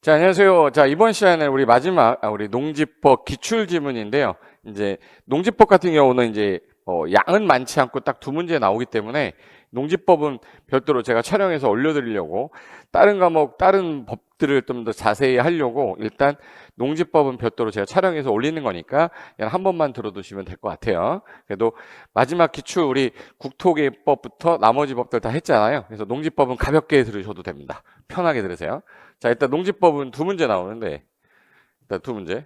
자, 안녕하세요. 자, 이번 시간에 우리 마지막, 우리 농지법 기출 지문인데요. 이제, 농지법 같은 경우는 이제, 양은 많지 않고 딱 두 문제 나오기 때문에, 농지법은 별도로 제가 촬영해서 올려드리려고, 다른 과목, 다른 법들을 좀 더 자세히 하려고, 일단, 농지법은 별도로 제가 촬영해서 올리는 거니까, 그냥 한 번만 들어두시면 될 것 같아요. 그래도 마지막 기출, 우리 국토개법부터 나머지 법들 다 했잖아요. 그래서 농지법은 가볍게 들으셔도 됩니다. 편하게 들으세요. 자, 일단 농지법은 두 문제 나오는데, 일단 두 문제.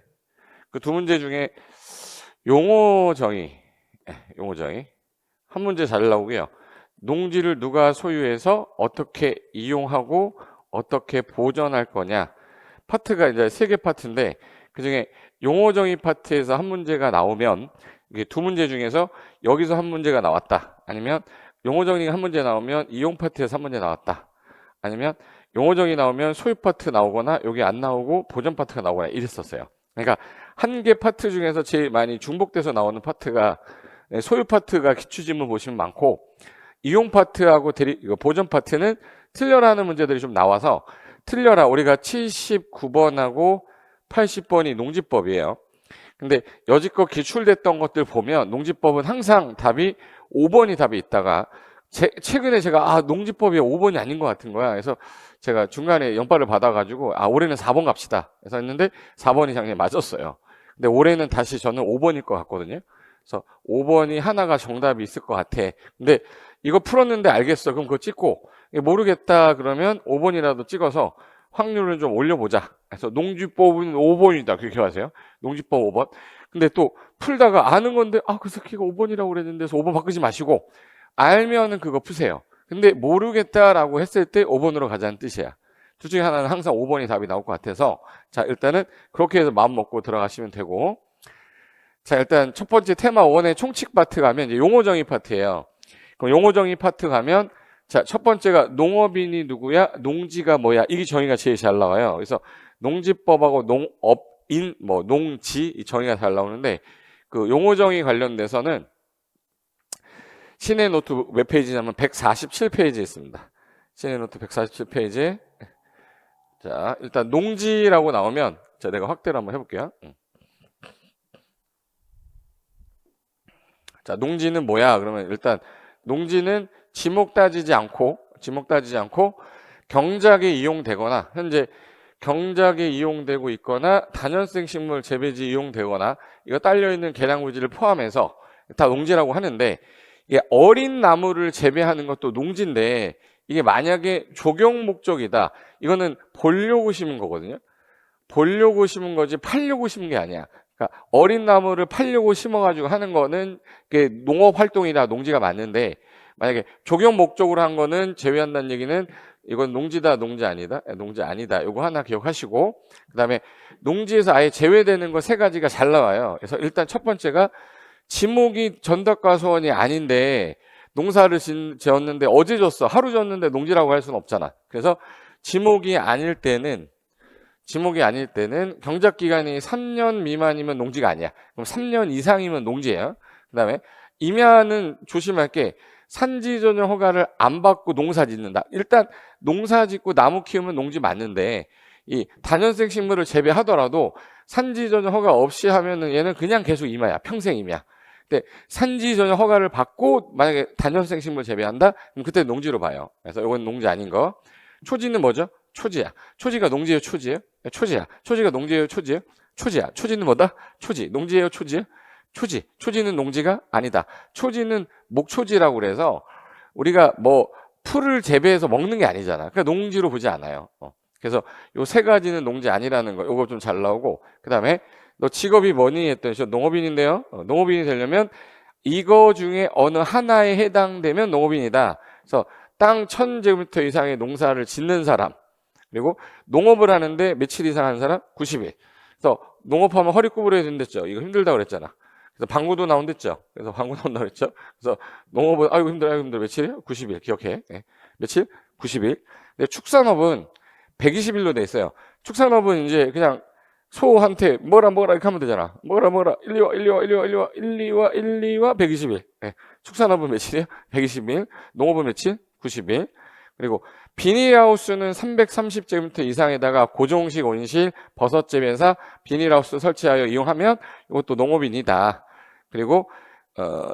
그 두 문제 중에 용어 정의, 용어 정의. 한 문제 잘 나오고요. 농지를 누가 소유해서 어떻게 이용하고 어떻게 보존할 거냐. 파트가 이제 세 개 파트인데, 그 중에 용어 정의 파트에서 한 문제가 나오면, 이게 두 문제 중에서 여기서 한 문제가 나왔다. 아니면 용어 정의가 한 문제 나오면 이용 파트에서 한 문제 나왔다. 아니면 용어정이 나오면 소유 파트 나오거나 여기 안 나오고 보전 파트가 나오거나 이랬었어요. 그러니까 한 개 파트 중에서 제일 많이 중복돼서 나오는 파트가 소유 파트가 기출지문 보시면 많고, 이용 파트하고 보전 파트는 틀려라는 문제들이 좀 나와서 틀려라, 우리가 79번하고 80번이 농지법이에요. 근데 여지껏 기출됐던 것들 보면 농지법은 항상 답이 5번이 답이 있다가 최근에 제가 농지법이 5번이 아닌 것 같은 거야. 그래서 제가 중간에 연발을 받아가지고 올해는 4번 갑시다. 그래서 했는데 4번이 작년에 맞았어요. 근데 올해는 다시 저는 5번일 것 같거든요. 그래서 5번이 하나가 정답이 있을 것 같아. 근데 이거 풀었는데 알겠어. 그럼 그거 찍고 모르겠다 그러면 5번이라도 찍어서 확률을 좀 올려보자. 그래서 농지법은 5번이다. 그렇게 하세요. 농지법 5번. 근데 또 풀다가 아는 건데 그 새끼가 5번이라고 그랬는데 그래서 5번 바꾸지 마시고 알면은 그거 푸세요. 근데 모르겠다라고 했을 때 5번으로 가자는 뜻이야. 둘 중에 하나는 항상 5번이 답이 나올 것 같아서, 자, 일단은 그렇게 해서 마음 먹고 들어가시면 되고, 자, 일단 첫 번째 테마 1의 총칙 파트 가면 이제 용어 정의 파트예요. 그럼 용어 정의 파트 가면, 자, 첫 번째가 농업인이 누구야? 농지가 뭐야? 이게 정의가 제일 잘 나와요. 그래서 농지법하고 농업인, 농지 이 정의가 잘 나오는데, 그 용어 정의 관련돼서는 신의 노트 몇 페이지냐면 147페이지에 있습니다. 신의 노트 147페이지. 자, 일단 농지라고 나오면, 자, 내가 확대를 한번 해볼게요. 자, 농지는 뭐야? 그러면 일단 농지는 지목 따지지 않고 경작에 이용되거나, 현재 경작에 이용되고 있거나 단연생 식물 재배지 이용되거나 이거 딸려있는 계량부지를 포함해서 다 농지라고 하는데, 이게 어린 나무를 재배하는 것도 농지인데, 이게 만약에 조경 목적이다, 이거는 보려고 심은 거거든요. 보려고 심은 거지 팔려고 심은 게 아니야. 그러니까 어린 나무를 팔려고 심어가지고 하는 거는 그게 농업 활동이나 농지가 맞는데, 만약에 조경 목적으로 한 거는 제외한다는 얘기는 이건 농지다, 농지 아니다, 농지 아니다. 이거 하나 기억하시고, 그다음에 농지에서 아예 제외되는 거 세 가지가 잘 나와요. 그래서 일단 첫 번째가 지목이 전덕과수원이 아닌데 농사를 지었는데 어제 졌어, 하루 졌는데 농지라고 할 수는 없잖아. 그래서 지목이 아닐 때는 경작기간이 3년 미만이면 농지가 아니야. 그럼 3년 이상이면 농지예요. 그 다음에 임야는 조심할 게, 산지 전용 허가를 안 받고 농사 짓는다. 일단 농사 짓고 나무 키우면 농지 맞는데, 이 단연생 식물을 재배하더라도 산지 전용 허가 없이 하면은 얘는 그냥 계속 임야야. 평생 임야. 근데 산지 전용 허가를 받고 만약에 단연생 식물 재배한다? 그럼 그때 농지로 봐요. 그래서 이건 농지 아닌 거. 초지는 뭐죠? 초지야. 초지가 농지예요, 초지예요? 초지야. 초지가 농지예요, 초지예요? 초지야. 초지는 뭐다? 초지. 농지예요, 초지예요? 초지. 초지는 농지가 아니다. 초지는 목초지라고 그래서 우리가 풀을 재배해서 먹는 게 아니잖아. 그러니까 농지로 보지 않아요. 그래서 요 세 가지는 농지 아니라는 거, 요거 좀 잘 나오고, 그 다음에 너 직업이 뭐니 했더니 저 농업인인데요. 농업인이 되려면 이거 중에 어느 하나에 해당되면 농업인이다. 그래서 땅 1000제곱미터 이상의 농사를 짓는 사람, 그리고 농업을 하는데 며칠 이상 하는 사람 90일. 그래서 농업하면 허리 구부려야 된댔죠. 이거 힘들다고 그랬잖아. 그래서 방구도 나온댔죠. 그래서 방구 나온다고 그랬죠. 그래서 농업은 아이고 힘들어 며칠이요? 90일 기억해. 네. 며칠? 90일. 근데 축산업은 120일로 돼 있어요. 축산업은 이제 그냥 소한테 뭐라 이렇게 하면 되잖아. 뭐라 1, 2와 1, 2와 120일. 네. 축산업은 며칠이에요? 120일. 농업은 며칠? 90일. 그리고 비닐하우스는 330제곱미터 이상에다가 고정식 온실, 버섯 재배사, 비닐하우스 설치하여 이용하면 이것도 농업인이다. 그리고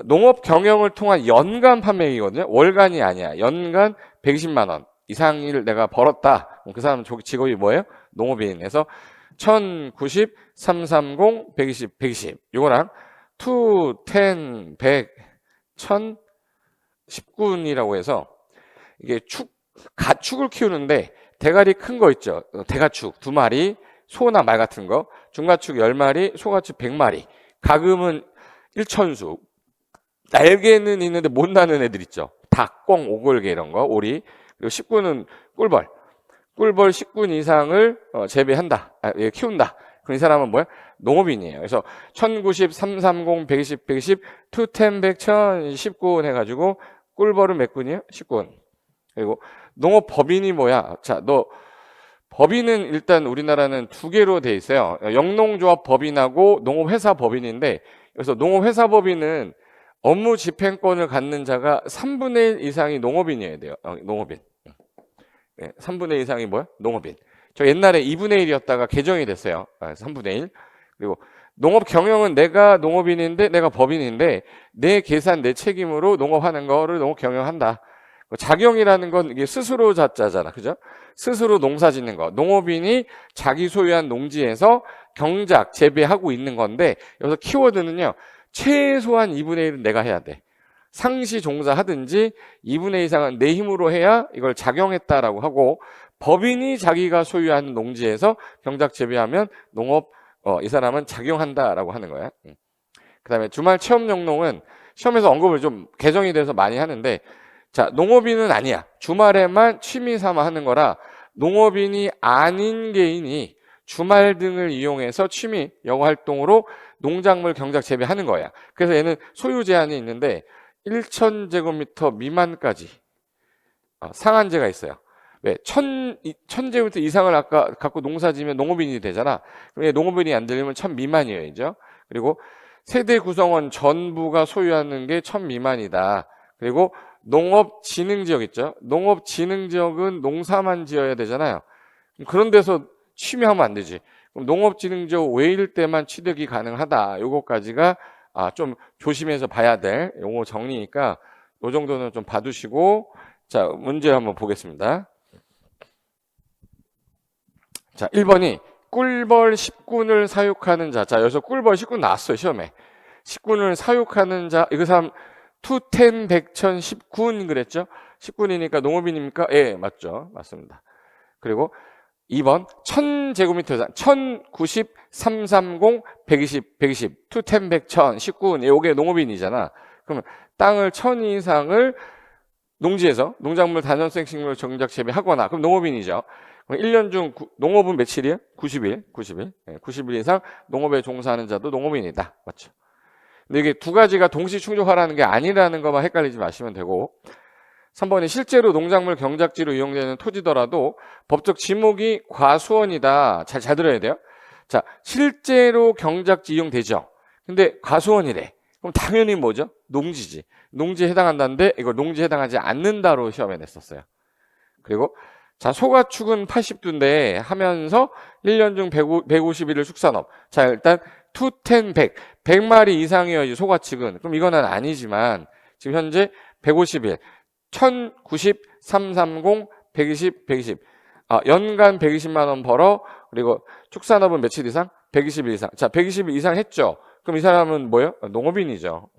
농업 경영을 통한 연간 판매액이거든요. 월간이 아니야. 연간 120만 원 이상을 내가 벌었다. 그 사람 직업이 뭐예요? 농업인에서 1090, 330, 120, 120 요거랑 2, 10, 100, 1000, 10군이라고 해서 이게 가축을 키우는데 대가리 큰 거 있죠. 대가축 2마리, 소나 말 같은 거, 중가축 10마리, 소가축 100마리, 가금은 1천수, 날개는 있는데 못 나는 애들 있죠. 닭, 꿩, 오골개 이런 거, 오리. 그리고 10군은 꿀벌 10군 이상을 재배한다, 키운다. 그럼 이 사람은 뭐야? 농업인이에요. 그래서 1090, 330, 120, 120, 2, 10, 100, 1000, 10군 해가지고 꿀벌은 몇 군이에요? 10군. 그리고 농업법인이 뭐야? 자, 법인은 일단 우리나라는 2개로 돼 있어요. 영농조합 법인하고 농업회사 법인인데, 그래서 농업회사 법인은 업무 집행권을 갖는 자가 3분의 1 이상이 농업인이어야 돼요. 농업인. 3분의 1 이상이 뭐야? 농업인. 저 옛날에 2분의 1이었다가 개정이 됐어요. 3분의 1. 그리고 농업 경영은 내가 농업인인데, 내가 법인인데, 내 계산, 내 책임으로 농업하는 거를 농업 경영한다. 작용이라는 건 이게 스스로 자자잖아. 그죠? 스스로 농사 짓는 거. 농업인이 자기 소유한 농지에서 경작, 재배하고 있는 건데, 여기서 키워드는요, 최소한 2분의 1은 내가 해야 돼. 상시 종사하든지 2분의 1 이상은 내 힘으로 해야 이걸 작용했다라고 하고, 법인이 자기가 소유하는 농지에서 경작 재배하면 농업, 이 사람은 작용한다라고 하는 거야. 그 다음에 주말 체험 영농은 시험에서 언급을 좀 개정이 돼서 많이 하는데, 자, 농업인은 아니야. 주말에만 취미 삼아 하는 거라 농업인이 아닌 개인이 주말 등을 이용해서 취미 영어 활동으로 농작물 경작 재배하는 거야. 그래서 얘는 소유 제한이 있는데 1000제곱미터 미만까지 상한제가 있어요. 왜? 1000제곱미터 이상을 아까 갖고 농사지면 농업인이 되잖아. 그럼 농업인이 안 되려면 1000 미만이어야죠. 그리고 세대 구성원 전부가 소유하는 게 1000 미만이다. 그리고 농업진흥지역 있죠. 농업진흥지역은 농사만 지어야 되잖아요. 그런 데서 취미하면 안 되지. 그럼 농업진흥지역 외일 때만 취득이 가능하다. 요거까지가 좀 조심해서 봐야 될 용어 정리니까 요 정도는 좀 봐두시고, 자, 문제 한번 보겠습니다. 자, 1번이 꿀벌 10군을 사육하는 자. 자, 여기서 꿀벌 10군 나왔어요, 시험에. 10군을 사육하는 자, 이거 사람 2, 10, 100, 1000, 10군 그랬죠? 10군이니까 농업인입니까? 예, 맞죠. 맞습니다. 그리고 2번 1000제곱미터 이상 1090, 330, 120, 120, 2, 10, 100, 1000, 10군 요게 농업인이잖아. 그러면 땅을 1000 이상을 농지에서 농작물 단연생 식물 정작 재배하거나, 그럼 농업인이죠. 그럼 1년 중 농업은 며칠이에요? 90일. 90일. 예, 90일 이상 농업에 종사하는 자도 농업인이다. 맞죠? 근데 이게 두 가지가 동시 충족하라는 게 아니라는 것만 헷갈리지 마시면 되고, 3번이 실제로 농작물 경작지로 이용되는 토지더라도 법적 지목이 과수원이다. 잘 들어야 돼요. 자, 실제로 경작지 이용되죠. 근데 과수원이래. 그럼 당연히 뭐죠? 농지지. 농지에 해당한다는데 이걸 농지에 해당하지 않는다로 시험에 냈었어요. 그리고 자, 소가축은 80두인데 하면서 1년 중 150일을 축산업. 자, 일단 2, 10, 100. 100마리 이상이어야지 소가축은. 그럼 이거는 아니지만 지금 현재 150일. 1090, 330, 120, 120. 연간 120만 원 벌어. 그리고 축산업은 며칠 이상? 120일 이상. 자, 120일 이상 했죠. 그럼 이 사람은 뭐예요? 농업인이죠.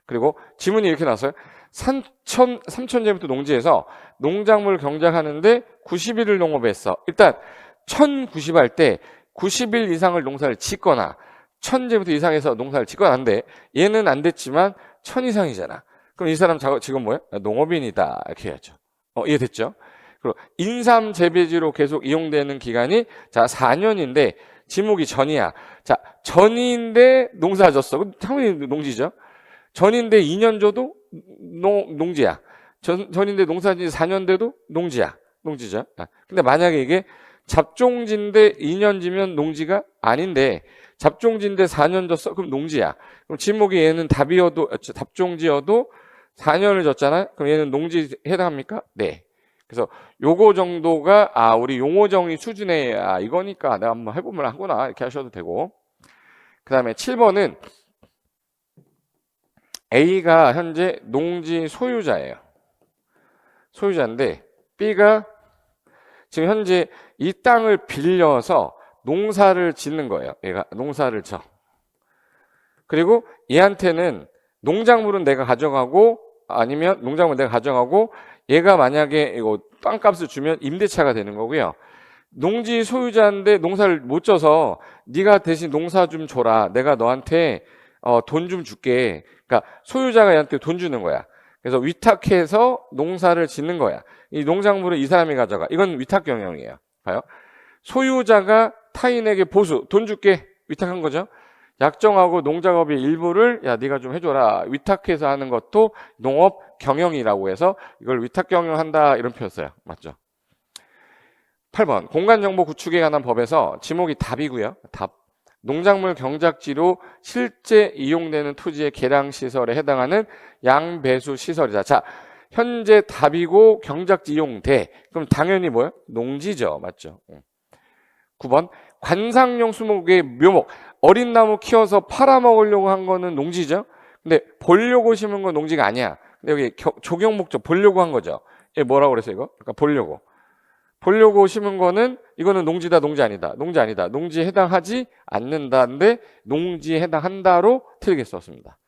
그리고 지문이 이렇게 나왔어요. 3000제곱미터 농지에서 농작물 경작하는데 90일을 농업했어. 일단 1090 할 때 90일 이상을 농사를 짓거나 1000제곱미터 이상에서 농사를 짓거나 한데, 얘는 안 됐지만 1000 이상이잖아. 그럼 이 사람 지금 뭐야? 농업인이다. 이렇게 해야죠. 이해됐죠? 그리고 인삼 재배지로 계속 이용되는 기간이 자 4년인데 지목이 전이야. 자, 전인데 농사 졌어. 그럼 당연히 농지죠. 전인데 2년 줘도 농지야. 전인데 농사진 4년 돼도 농지야. 농지죠. 근데 만약에 이게 잡종지인데 2년 지면 농지가 아닌데 잡종지인데 4년 졌어? 그럼 농지야. 그럼 지목이 얘는 잡종지여도 4년을 졌잖아요. 그럼 얘는 농지 해당합니까? 네. 그래서 요거 정도가 우리 용어 정의 수준의 이거니까 내가 한번 해보면 하구나 이렇게 하셔도 되고, 그 다음에 7번은 A가 현재 농지 소유자예요. 소유자인데 B가 지금 현재 이 땅을 빌려서 농사를 짓는 거예요. 얘가 농사를 져. 그리고 얘한테는 농작물은 내가 가져가고, 아니면 농작물 내가 가져가고, 얘가 만약에 이거 땅값을 주면 임대차가 되는 거고요. 농지 소유자인데 농사를 못 져서 네가 대신 농사 좀 줘라. 내가 너한테 돈 좀 줄게. 그러니까 소유자가 얘한테 돈 주는 거야. 그래서 위탁해서 농사를 짓는 거야. 이 농작물을 이 사람이 가져가. 이건 위탁 경영이에요. 봐요. 소유자가 타인에게 보수, 돈 줄게. 위탁한 거죠. 약정하고 농작업의 일부를 야 네가 좀 해줘라. 위탁해서 하는 것도 농업 경영이라고 해서 이걸 위탁 경영한다 이런 표현 써요. 맞죠? 8번 공간정보 구축에 관한 법에서 지목이 답이고요. 답. 농작물 경작지로 실제 이용되는 토지의 개량시설에 해당하는 양배수 시설이다. 자, 현재 답이고 경작지 이용돼. 그럼 당연히 뭐예요? 농지죠. 맞죠? 9번 관상용 수목의 묘목. 어린 나무 키워서 팔아먹으려고 한 거는 농지죠. 근데 보려고 심은 건 농지가 아니야. 근데 여기 조경 목적 보려고 한 거죠. 얘 뭐라고 그랬어 이거? 그러니까 보려고 심은 거는 이거는 농지다 농지 아니다. 농지 아니다. 농지에 해당하지 않는다인데 농지에 해당한다로 틀리게 썼습니다.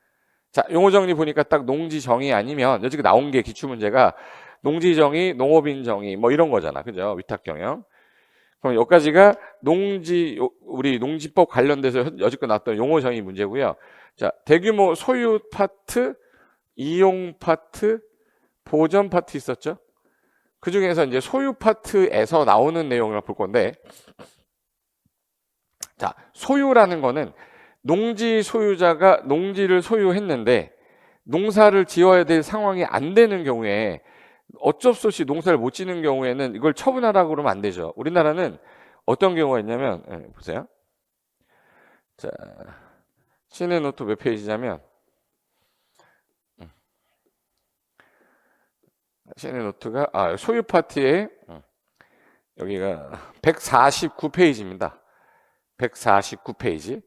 자, 용어 정리 보니까 딱 농지 정의 아니면 여지껏 나온 게 기출문제가 농지 정의, 농업인 정의 뭐 이런 거잖아. 그죠? 위탁 경영. 그럼 여기까지가 우리 농지법 관련돼서 여지껏 나왔던 용어 정의 문제고요. 자, 대규모 소유 파트, 이용 파트, 보전 파트 있었죠? 그 중에서 이제 소유 파트에서 나오는 내용을 볼 건데, 자, 소유라는 거는 농지 소유자가 농지를 소유했는데 농사를 지어야 될 상황이 안 되는 경우에 어쩔 수 없이 농사를 못 지는 경우에는 이걸 처분하라고 그러면 안 되죠. 우리나라는 어떤 경우가 있냐면, 보세요. 자, 신의 노트 몇 페이지냐면, 신의 노트가, 소유 파트에, 여기가 149페이지입니다. 149페이지.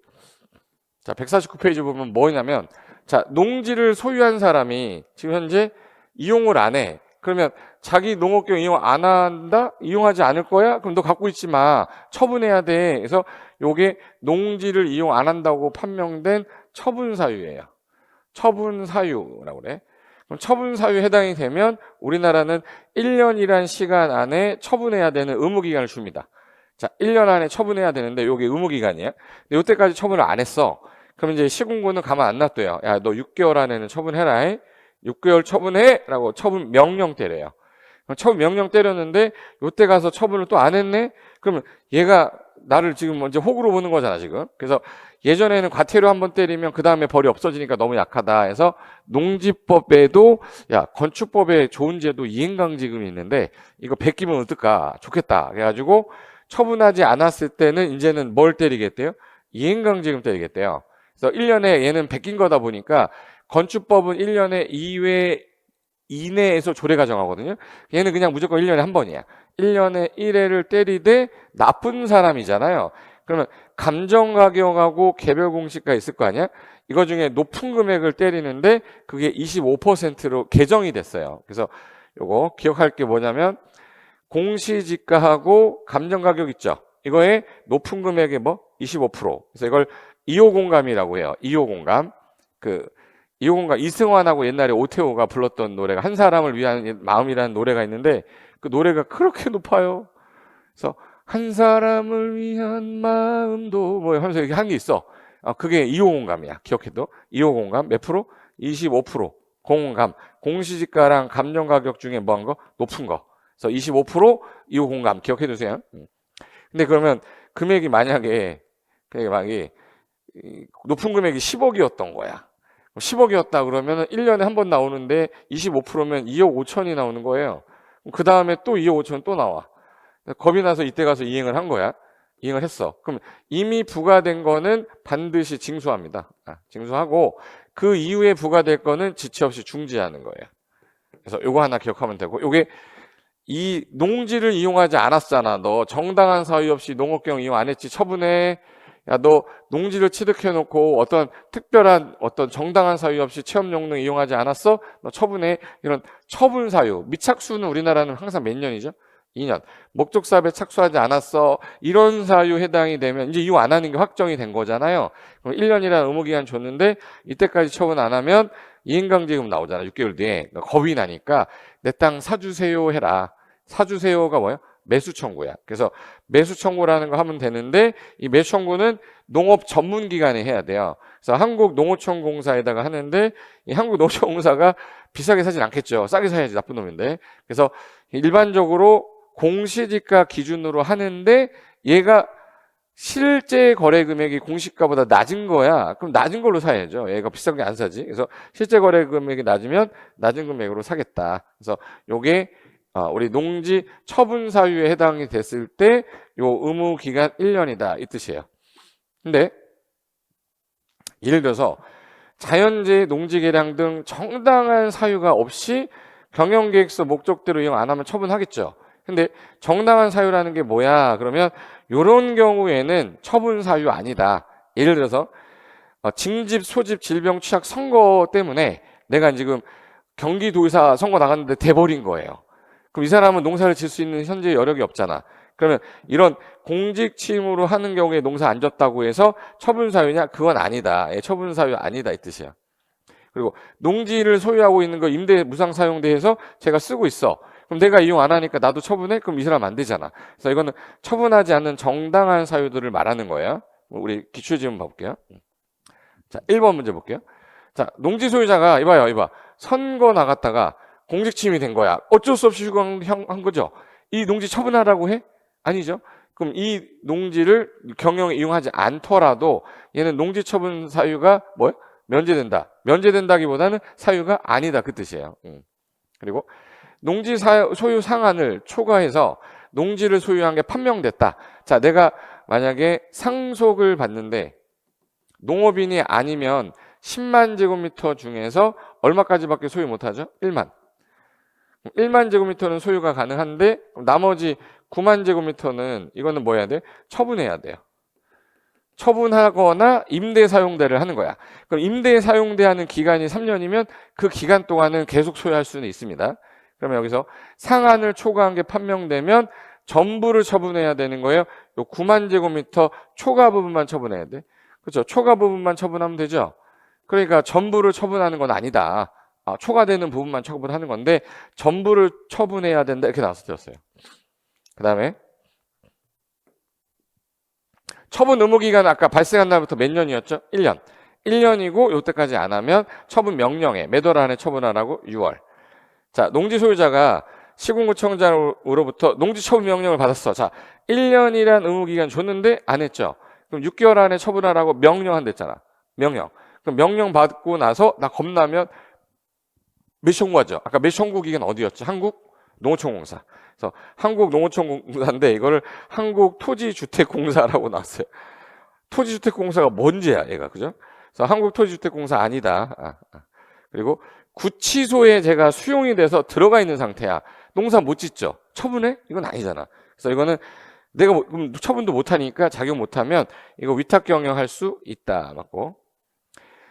자, 149페이지 보면 뭐냐면, 자, 농지를 소유한 사람이 지금 현재 이용을 안 해. 그러면 자기 농업경 이용 안 한다? 이용하지 않을 거야? 그럼 너 갖고 있지 마. 처분해야 돼. 그래서 요게 농지를 이용 안 한다고 판명된 처분사유예요. 처분사유라고 그래. 그럼 처분사유에 해당이 되면 우리나라는 1년이란 시간 안에 처분해야 되는 의무기간을 줍니다. 자, 1년 안에 처분해야 되는데 요게 의무기간이야. 근데 요때까지 처분을 안 했어. 그럼 이제 시군구는 가만 안 놔둬요. 야, 너 6개월 안에는 처분해라. 6개월 처분해! 라고 처분 명령 때려요. 처분 명령 때렸는데 요때 가서 처분을 또 안 했네? 그러면 얘가 나를 지금 먼저 호구로 보는 거잖아 지금. 그래서 예전에는 과태료 한번 때리면 그 다음에 벌이 없어지니까 너무 약하다 해서 농지법에도 야 건축법에 좋은 제도 이행강제금이 있는데 이거 베끼면 어떨까? 좋겠다. 그래가지고 처분하지 않았을 때는 이제는 뭘 때리겠대요? 이행강제금 때리겠대요. 그래서 1년에 얘는 베낀 거다 보니까 건축법은 1년에 2회 이내에서 조례가 정하거든요. 얘는 그냥 무조건 1년에 한 번이야. 1년에 1회를 때리되 나쁜 사람이잖아요. 그러면 감정가격하고 개별공시가 있을 거 아니야? 이거 중에 높은 금액을 때리는데 그게 25%로 개정이 됐어요. 그래서 요거 기억할 게 뭐냐면 공시지가하고 감정가격 있죠. 이거에 높은 금액의 25%. 그래서 이걸 2호 공감이라고 해요. 2호 공감. 2호 공감 이승환하고 옛날에 오태호가 불렀던 노래가 한 사람을 위한 마음이라는 노래가 있는데 그 노래가 그렇게 높아요. 그래서 한 사람을 위한 마음도 하면서 이렇게 한 게 있어. 그게 2호 공감이야. 기억해도. 2호 공감 몇 프로? 25%. 공감. 공시지가랑 감정가격 중에 뭐한 거? 높은 거. 그래서 25% 2호 공감 기억해 두세요. 근데 그러면 금액이 만약에 높은 금액이 10억이었던 거야. 10억이었다 그러면 1년에 한 번 나오는데 25%면 2억 5천이 나오는 거예요. 그 다음에 또 2억 5천 또 나와. 겁이 나서 이때 가서 이행을 한 거야. 이행을 했어. 그럼 이미 부과된 거는 반드시 징수합니다. 징수하고 그 이후에 부과될 거는 지체 없이 중지하는 거예요. 그래서 요거 하나 기억하면 되고 요게 이 농지를 이용하지 않았잖아. 너 정당한 사유 없이 농업경영 이용 안 했지. 처분해. 야, 너 농지를 취득해 놓고 어떤 특별한 어떤 정당한 사유 없이 체험용농 이용하지 않았어? 너 처분해. 이런 처분 사유. 미착수는 우리나라는 항상 몇 년이죠? 2년. 목적 사업에 착수하지 않았어. 이런 사유 해당이 되면 이제 이용 안 하는 게 확정이 된 거잖아요. 그럼 1년이라는 의무기한 줬는데 이때까지 처분 안 하면 이행강제금 나오잖아. 6개월 뒤에. 겁이 나니까 내 땅 사주세요 해라. 사주세요가 뭐예요? 매수 청구야. 그래서 매수 청구라는 거 하면 되는데 이 매수 청구는 농업 전문 기관에 해야 돼요. 그래서 한국농어촌공사에다가 하는데 이 한국농어촌공사가 비싸게 사진 않겠죠. 싸게 사야지 나쁜 놈인데. 그래서 일반적으로 공시지가 기준으로 하는데 얘가 실제 거래 금액이 공시가보다 낮은 거야. 그럼 낮은 걸로 사야죠. 얘가 비싼 게 안 사지. 그래서 실제 거래 금액이 낮으면 낮은 금액으로 사겠다. 그래서 요게 우리 농지 처분 사유에 해당이 됐을 때 요 의무 기간 1년이다 이 뜻이에요. 근데 예를 들어서 자연재해, 농지 개량 등 정당한 사유가 없이 경영계획서 목적대로 이용 안 하면 처분하겠죠. 근데 정당한 사유라는 게 뭐야? 그러면 이런 경우에는 처분 사유 아니다. 예를 들어서 징집, 소집, 질병, 취약, 선거 때문에 내가 지금 경기도의사 선거 나갔는데 돼버린 거예요. 그럼 이 사람은 농사를 질 수 있는 현재 여력이 없잖아. 그러면 이런 공직 취임으로 하는 경우에 농사 안 졌다고 해서 처분 사유냐? 그건 아니다. 예, 처분 사유 아니다 이 뜻이야. 그리고 농지를 소유하고 있는 거 임대 무상 사용대에서 제가 쓰고 있어. 그럼 내가 이용 안 하니까 나도 처분해? 그럼 이 사람 안 되잖아. 그래서 이거는 처분하지 않는 정당한 사유들을 말하는 거예요. 우리 기출지문 봐볼게요. 자, 1번 문제 볼게요. 자, 농지 소유자가 이봐. 선거 나갔다가 공직 취임이 된 거야. 어쩔 수 없이 휴강한 거죠. 이 농지 처분하라고 해? 아니죠. 그럼 이 농지를 경영에 이용하지 않더라도 얘는 농지 처분 사유가 뭐예요? 면제된다. 면제된다기보다는 사유가 아니다 그 뜻이에요. 그리고 농지 소유 상한을 초과해서 농지를 소유한 게 판명됐다. 자, 내가 만약에 상속을 받는데 농업인이 아니면 10만 제곱미터 중에서 얼마까지밖에 소유 못하죠? 1만. 1만 제곱미터는 소유가 가능한데 나머지 9만 제곱미터는 이거는 뭐 해야 돼? 처분해야 돼요. 처분하거나 임대 사용대를 하는 거야. 그럼 임대 사용대 하는 기간이 3년이면 그 기간 동안은 계속 소유할 수는 있습니다. 그러면 여기서 상한을 초과한 게 판명되면 전부를 처분해야 되는 거예요. 요 9만 제곱미터 초과 부분만 처분해야 돼. 그렇죠? 초과 부분만 처분하면 되죠. 그러니까 전부를 처분하는 건 아니다. 초과되는 부분만 처분하는 건데 전부를 처분해야 된다 이렇게 나와서 들었어요. 그 다음에 처분 의무기간 아까 발생한 날부터 몇 년이었죠? 1년. 1년이고 요때까지 안 하면 처분 명령에 매달 안에 처분하라고 6월. 자, 농지 소유자가 시군구청장으로부터 농지 처분 명령을 받았어. 자, 1년이란 의무기간 줬는데 안 했죠. 그럼 6개월 안에 처분하라고 명령한댔잖아. 명령. 그럼 명령 받고 나서 나 겁나면 몇 청구하죠? 아까 몇 청구 기간 어디였죠? 한국농어촌공사. 그래서 한국농어촌공사인데 이거를 한국토지주택공사라고 나왔어요. 토지주택공사가 뭔지야, 얘가. 그죠? 그래서 한국토지주택공사 아니다. 그리고 구치소에 제가 수용이 돼서 들어가 있는 상태야. 농사 못 짓죠? 처분해? 이건 아니잖아. 그래서 이거는 내가 처분도 못하니까 자격 못하면 이거 위탁경영할 수 있다. 맞고.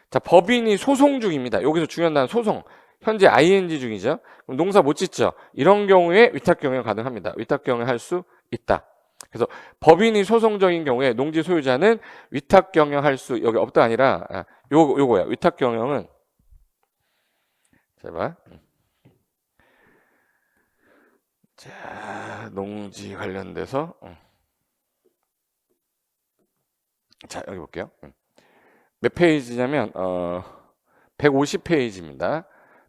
자, 법인이 소송 중입니다. 여기서 중요한 단어 소송. 현재 ing 중이죠. 그럼 농사 못 짓죠. 이런 경우에 위탁경영 가능합니다. 위탁경영 할 수 있다. 그래서 법인이 소송적인 경우에 농지 소유자는 위탁경영 할 수 여기 없다 아니라 요거야. 위탁경영은 제발. 자, 농지 관련돼서 자, 여기 볼게요. 몇 페이지냐면 150페이지입니다.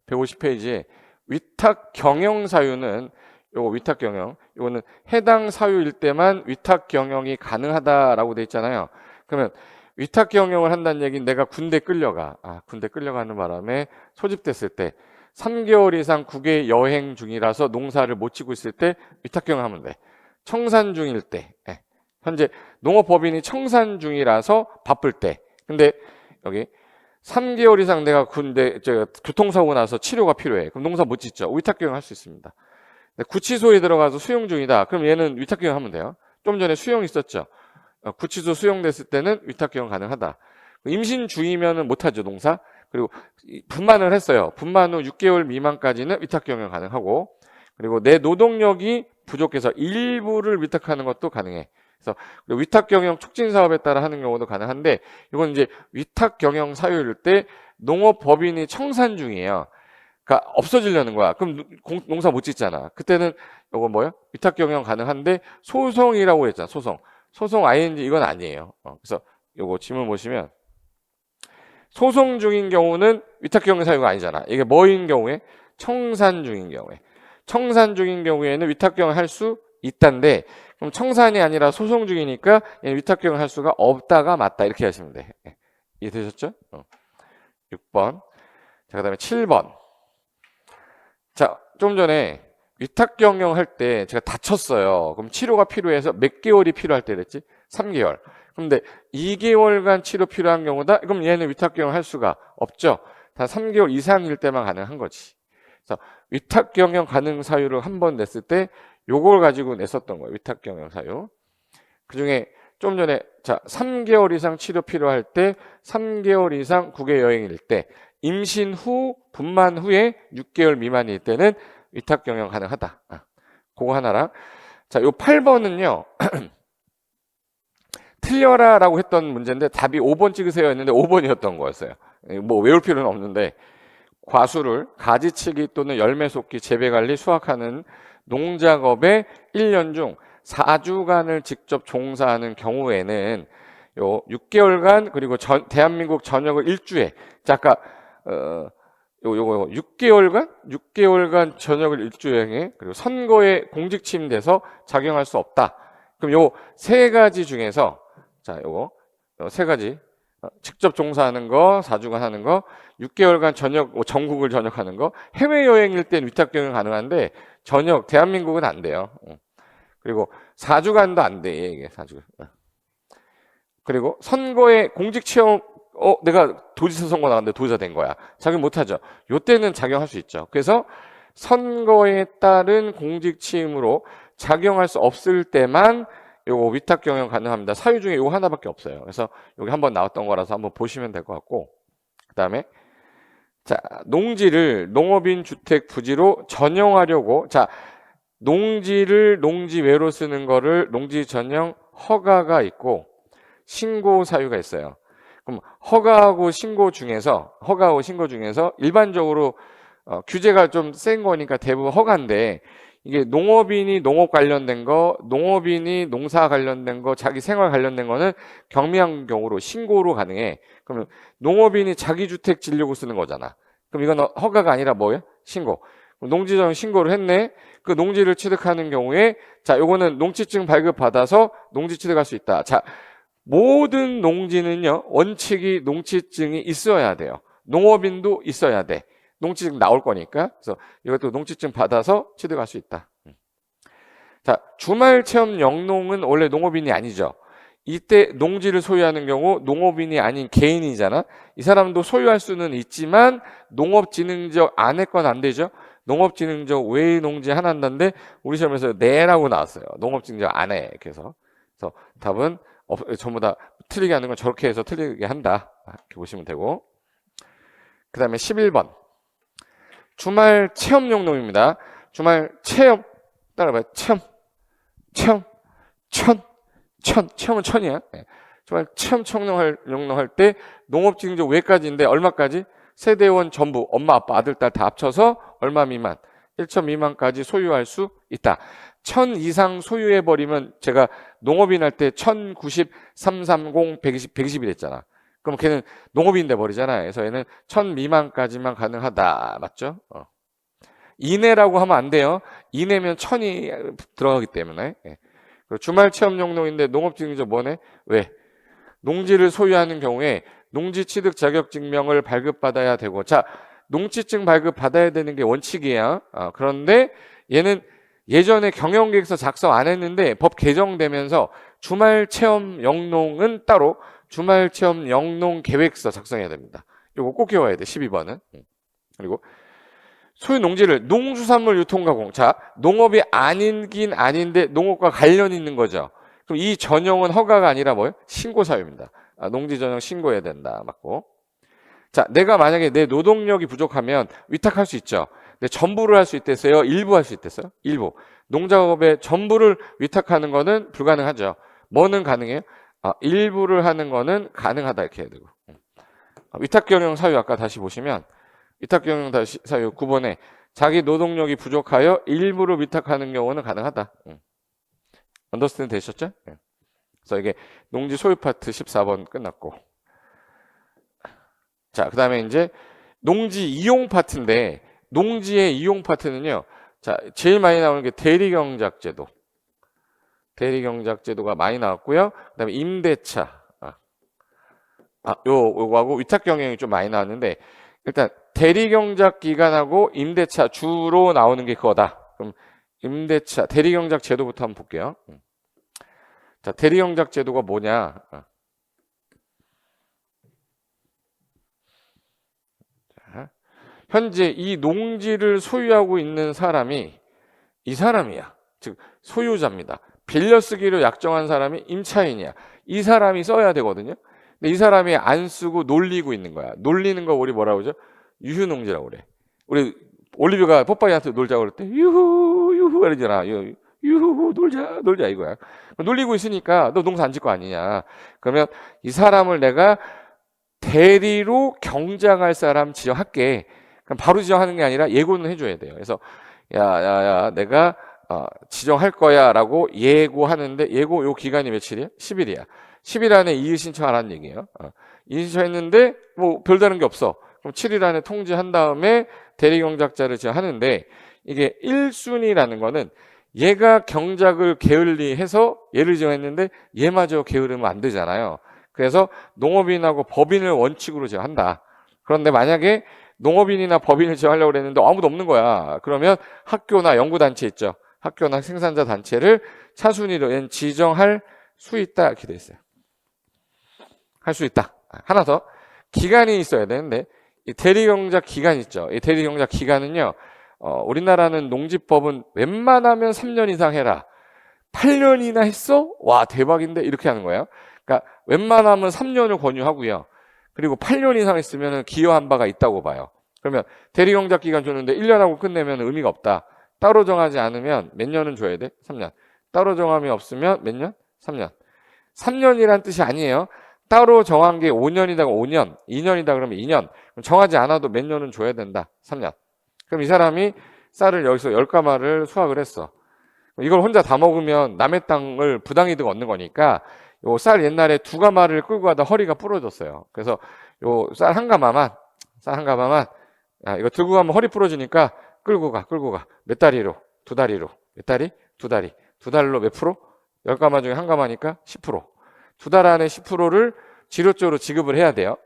150페이지에 위탁 경영 사유는 요거 위탁 경영 요거는 해당 사유일 때만 위탁 경영이 가능하다라고 돼 있잖아요. 그러면 위탁 경영을 한다는 얘기는 내가 군대 끌려가. 군대 끌려가는 바람에 소집됐을 때 3개월 이상 국외 여행 중이라서 농사를 못 짓고 있을 때 위탁 경영하면 돼. 청산 중일 때. 현재 농업법인이 청산 중이라서 바쁠 때. 근데 여기 3개월 이상 내가 군대 교통사고 나서 치료가 필요해. 그럼 농사 못 짓죠. 위탁경영 할 수 있습니다. 구치소에 들어가서 수용 중이다. 그럼 얘는 위탁경영 하면 돼요. 좀 전에 수용 있었죠. 구치소 수용됐을 때는 위탁경영 가능하다. 임신 중이면은 못하죠, 농사. 그리고 분만을 했어요. 분만 후 6개월 미만까지는 위탁경영 가능하고, 그리고 내 노동력이 부족해서 일부를 위탁하는 것도 가능해. 그래서 위탁경영 촉진 사업에 따라 하는 경우도 가능한데, 이건 이제 위탁경영 사유일 때 농업법인이 청산 중이에요. 그러니까 없어지려는 거야. 그럼 농사 못 짓잖아. 그때는 이거 뭐야? 위탁경영 가능한데 소송이라고 했잖아. 소송 ing 이건 아니에요. 그래서 요거 지문 보시면 소송 중인 경우는 위탁경영 사유가 아니잖아. 이게 뭐인 경우에? 청산 중인 경우에. 청산 중인 경우에는 위탁경영 할 수 있단데, 그럼 청산이 아니라 소송 중이니까 위탁경영 할 수가 없다가 맞다. 이렇게 하시면 돼. 이해되셨죠? 6번. 자, 그 다음에 7번. 자, 좀 전에 위탁경영 할 때 제가 다쳤어요. 그럼 치료가 필요해서 몇 개월이 필요할 때 됐지? 3개월. 근데 2개월간 치료 필요한 경우다? 그럼 얘는 위탁경영 할 수가 없죠. 다 3개월 이상일 때만 가능한 거지. 그래서 위탁경영 가능 사유를 한 번 냈을 때 요걸 가지고 냈었던 거예요. 위탁경영 사유. 그 중에 좀 전에 자 3개월 이상 치료 필요할 때, 3개월 이상 국외 여행일 때, 임신 후 분만 후에 6개월 미만일 때는 위탁경영 가능하다. 그거 하나랑, 자, 요 8번은요 틀려라 라고 했던 문제인데 답이 5번 찍으세요 했는데 5번이었던 거였어요. 뭐 외울 필요는 없는데, 과수를 가지치기 또는 열매 솎기, 재배관리, 수확하는 농작업에 1년 중 4주간을 직접 종사하는 경우에는 요 6개월간, 그리고 대한민국 전역을 일주에, 자, 아까 요거 6개월간 전역을 일주행해, 그리고 선거에 공직 침돼서 작용할 수 없다. 그럼 요 세 가지 중에서, 자, 요거 세 가지, 직접 종사하는 거, 4주간 하는 거, 6개월간 전국을 전역하는 거, 해외여행일 땐 위탁경영 가능한데 대한민국은 안 돼요. 그리고 4주간도 안 돼, 이게 4주간. 그리고 선거에 공직 체험, 내가 도지사 선거 나갔는데 도지사 된 거야. 작용 못하죠. 요때는 작용할 수 있죠. 그래서 선거에 따른 공직 취임으로 작용할 수 없을 때만 요거 위탁경영 가능합니다. 사유 중에 요거 하나밖에 없어요. 그래서 여기 한번 나왔던 거라서 한번 보시면 될 것 같고, 그 다음에 자, 농지를 농업인 주택 부지로 전용하려고, 자, 농지를 농지외로 쓰는 거를 농지 전용 허가가 있고 신고 사유가 있어요. 그럼 허가하고 신고 중에서 일반적으로 규제가 좀 센 거니까 대부분 허가인데, 이게 농업인이 농업 관련된 거, 농업인이 농사 관련된 거, 자기 생활 관련된 거는 경미한 경우로 신고로 가능해. 그러면 농업인이 자기 주택 지려고 쓰는 거잖아. 그럼 이건 허가가 아니라 뭐예요? 신고. 농지전 신고를 했네. 그 농지를 취득하는 경우에, 자, 요거는 농지증 발급받아서 농지 취득할 수 있다. 자, 모든 농지는요, 원칙이 농지증이 있어야 돼요. 농업인도 있어야 돼. 농지증 나올 거니까. 그래서 이것도 농지증 받아서 취득할 수 있다. 자, 주말 체험 영농은 원래 농업인이 아니죠. 이때 농지를 소유하는 경우 농업인이 아닌 개인이잖아. 이 사람도 소유할 수는 있지만 농업진흥적 안 했건 안 되죠. 농업진흥적 외의 농지 하나 한다는데 우리 시험에서 네라고 나왔어요. 농업진흥적 안 해. 그래서 답은 전부 다 틀리게 하는 건 저렇게 해서 틀리게 한다. 이렇게 보시면 되고, 그 다음에 11번 주말 체험 용농입니다. 주말 체험, 따라봐요. 체험은 천이야. 네. 주말 체험 용농할 때 농업진흥적 외까지인데 얼마까지? 세대원 전부, 엄마, 아빠, 아들, 딸 다 합쳐서 얼마 미만? 1천 미만까지 소유할 수 있다. 1000 이상 소유해버리면, 제가 농업인 할 때 1090, 330, 120 이랬잖아. 그럼 걔는 농업인 돼버리잖아요. 그래서 얘는 1000 미만까지만 가능하다. 맞죠? 이내라고 하면 안 돼요. 이내면 1000이 들어가기 때문에. 주말 체험 용농인데 농업진흥적 뭐네? 왜? 농지를 소유하는 경우에 농지 취득 자격 증명을 발급받아야 되고, 자, 농지증 발급받아야 되는 게 원칙이야. 그런데 얘는 예전에 경영계획서 작성 안 했는데 법 개정되면서 주말 체험 영농은 따로 주말 체험 영농 계획서 작성해야 됩니다. 이거 꼭 외워야 돼. 12번은. 그리고 소유 농지를 농수산물 유통가공. 자, 농업이 아니긴 아닌데 농업과 관련이 있는 거죠. 그럼 이 전형은 허가가 아니라 뭐예요? 신고 사유입니다. 농지 전형 신고해야 된다. 맞고. 자, 내가 만약에 내 노동력이 부족하면 위탁할 수 있죠. 근데 전부를 할 수 있댔어요? 일부 할 수 있댔어요? 일부. 농작업의 전부를 위탁하는 거는 불가능하죠. 뭐는 가능해요? 일부를 하는 거는 가능하다 이렇게 해야 되고. 위탁 경영 사유 아까 다시 보시면 위탁 경영 사유 9번에 자기 노동력이 부족하여 일부를 위탁하는 경우는 가능하다. 언더스탠드 되셨죠? 그래서 이게 농지 소유 파트 14번 끝났고. 자, 그 다음에 이제 농지 이용 파트인데, 농지의 이용 파트는요, 자, 제일 많이 나오는 게 대리경작제도. 대리경작제도가 많이 나왔고요. 그 다음에 임대차. 요거하고 위탁경영이 좀 많이 나왔는데, 일단 대리경작 기간하고 임대차 주로 나오는 게 그거다. 그럼 임대차, 대리경작 제도부터 한번 볼게요. 자, 대리경작 제도가 뭐냐? 현재 이 농지를 소유하고 있는 사람이 이 사람이야. 즉 소유자입니다. 빌려 쓰기로 약정한 사람이 임차인이야. 이 사람이 써야 되거든요. 근데 이 사람이 안 쓰고 놀리고 있는 거야. 놀리는 거 우리 뭐라고 그러죠? 유휴농지라고 그래. 우리 올리브가 뽀빠이한테 놀자고 그럴 때 유후 유후 이러잖아. 유후 놀자 이거야. 놀리고 있으니까 너 농사 안 짓고 아니냐. 그러면 이 사람을 내가 대리로 경작할 사람 지정할게. 그럼 바로 지정하는 게 아니라 예고는 해줘야 돼요. 그래서 야 내가 지정할 거야 라고 예고하는데 예고 요 기간이 며칠이야? 10일이야. 10일 안에 이의 신청하라는 얘기예요. 이의 신청했는데 뭐 별다른 게 없어. 그럼 7일 안에 통지한 다음에 대리경작자를 지정하는데 이게 1순위라는 거는 얘가 경작을 게을리해서 얘를 지정했는데 얘마저 게으르면 안 되잖아요. 그래서 농업인하고 법인을 원칙으로 지정한다. 그런데 만약에 농업인이나 법인을 지정하려고 그랬는데 아무도 없는 거야. 그러면 학교나 연구단체 있죠. 학교나 생산자 단체를 차순위로 지정할 수 있다. 이렇게 돼 있어요. 할 수 있다. 하나 더. 기간이 있어야 되는데 이 대리경작 기간 있죠. 이 대리경작 기간은요. 우리나라는 농지법은 웬만하면 3년 이상 해라. 8년이나 했어? 와 대박인데 이렇게 하는 거예요. 그러니까 웬만하면 3년을 권유하고요. 그리고 8년 이상 했으면 기여한 바가 있다고 봐요. 그러면 대리경작 기간 줬는데 1년하고 끝내면 의미가 없다. 따로 정하지 않으면 몇 년은 줘야 돼? 3년. 따로 정함이 없으면 몇 년? 3년. 3년이란 뜻이 아니에요. 따로 정한 게 5년이다 5년, 2년이다 그러면 2년. 정하지 않아도 몇 년은 줘야 된다. 3년. 그럼 이 사람이 쌀을 여기서 10가마를 수확을 했어. 이걸 혼자 다 먹으면 남의 땅을 부당이득 얻는 거니까 요 쌀 옛날에 2가마를 끌고 가다 허리가 부러졌어요. 그래서 요 쌀 한 가마만 이거 들고 가면 허리 부러지니까 끌고 가. 몇 다리로? 2다리로. 몇 다리? 2다리. 2달로 몇 프로? 10가마 중에 한 가마니까 10%. 2달 안에 10%를 지료적으로 지급을 해야 돼요.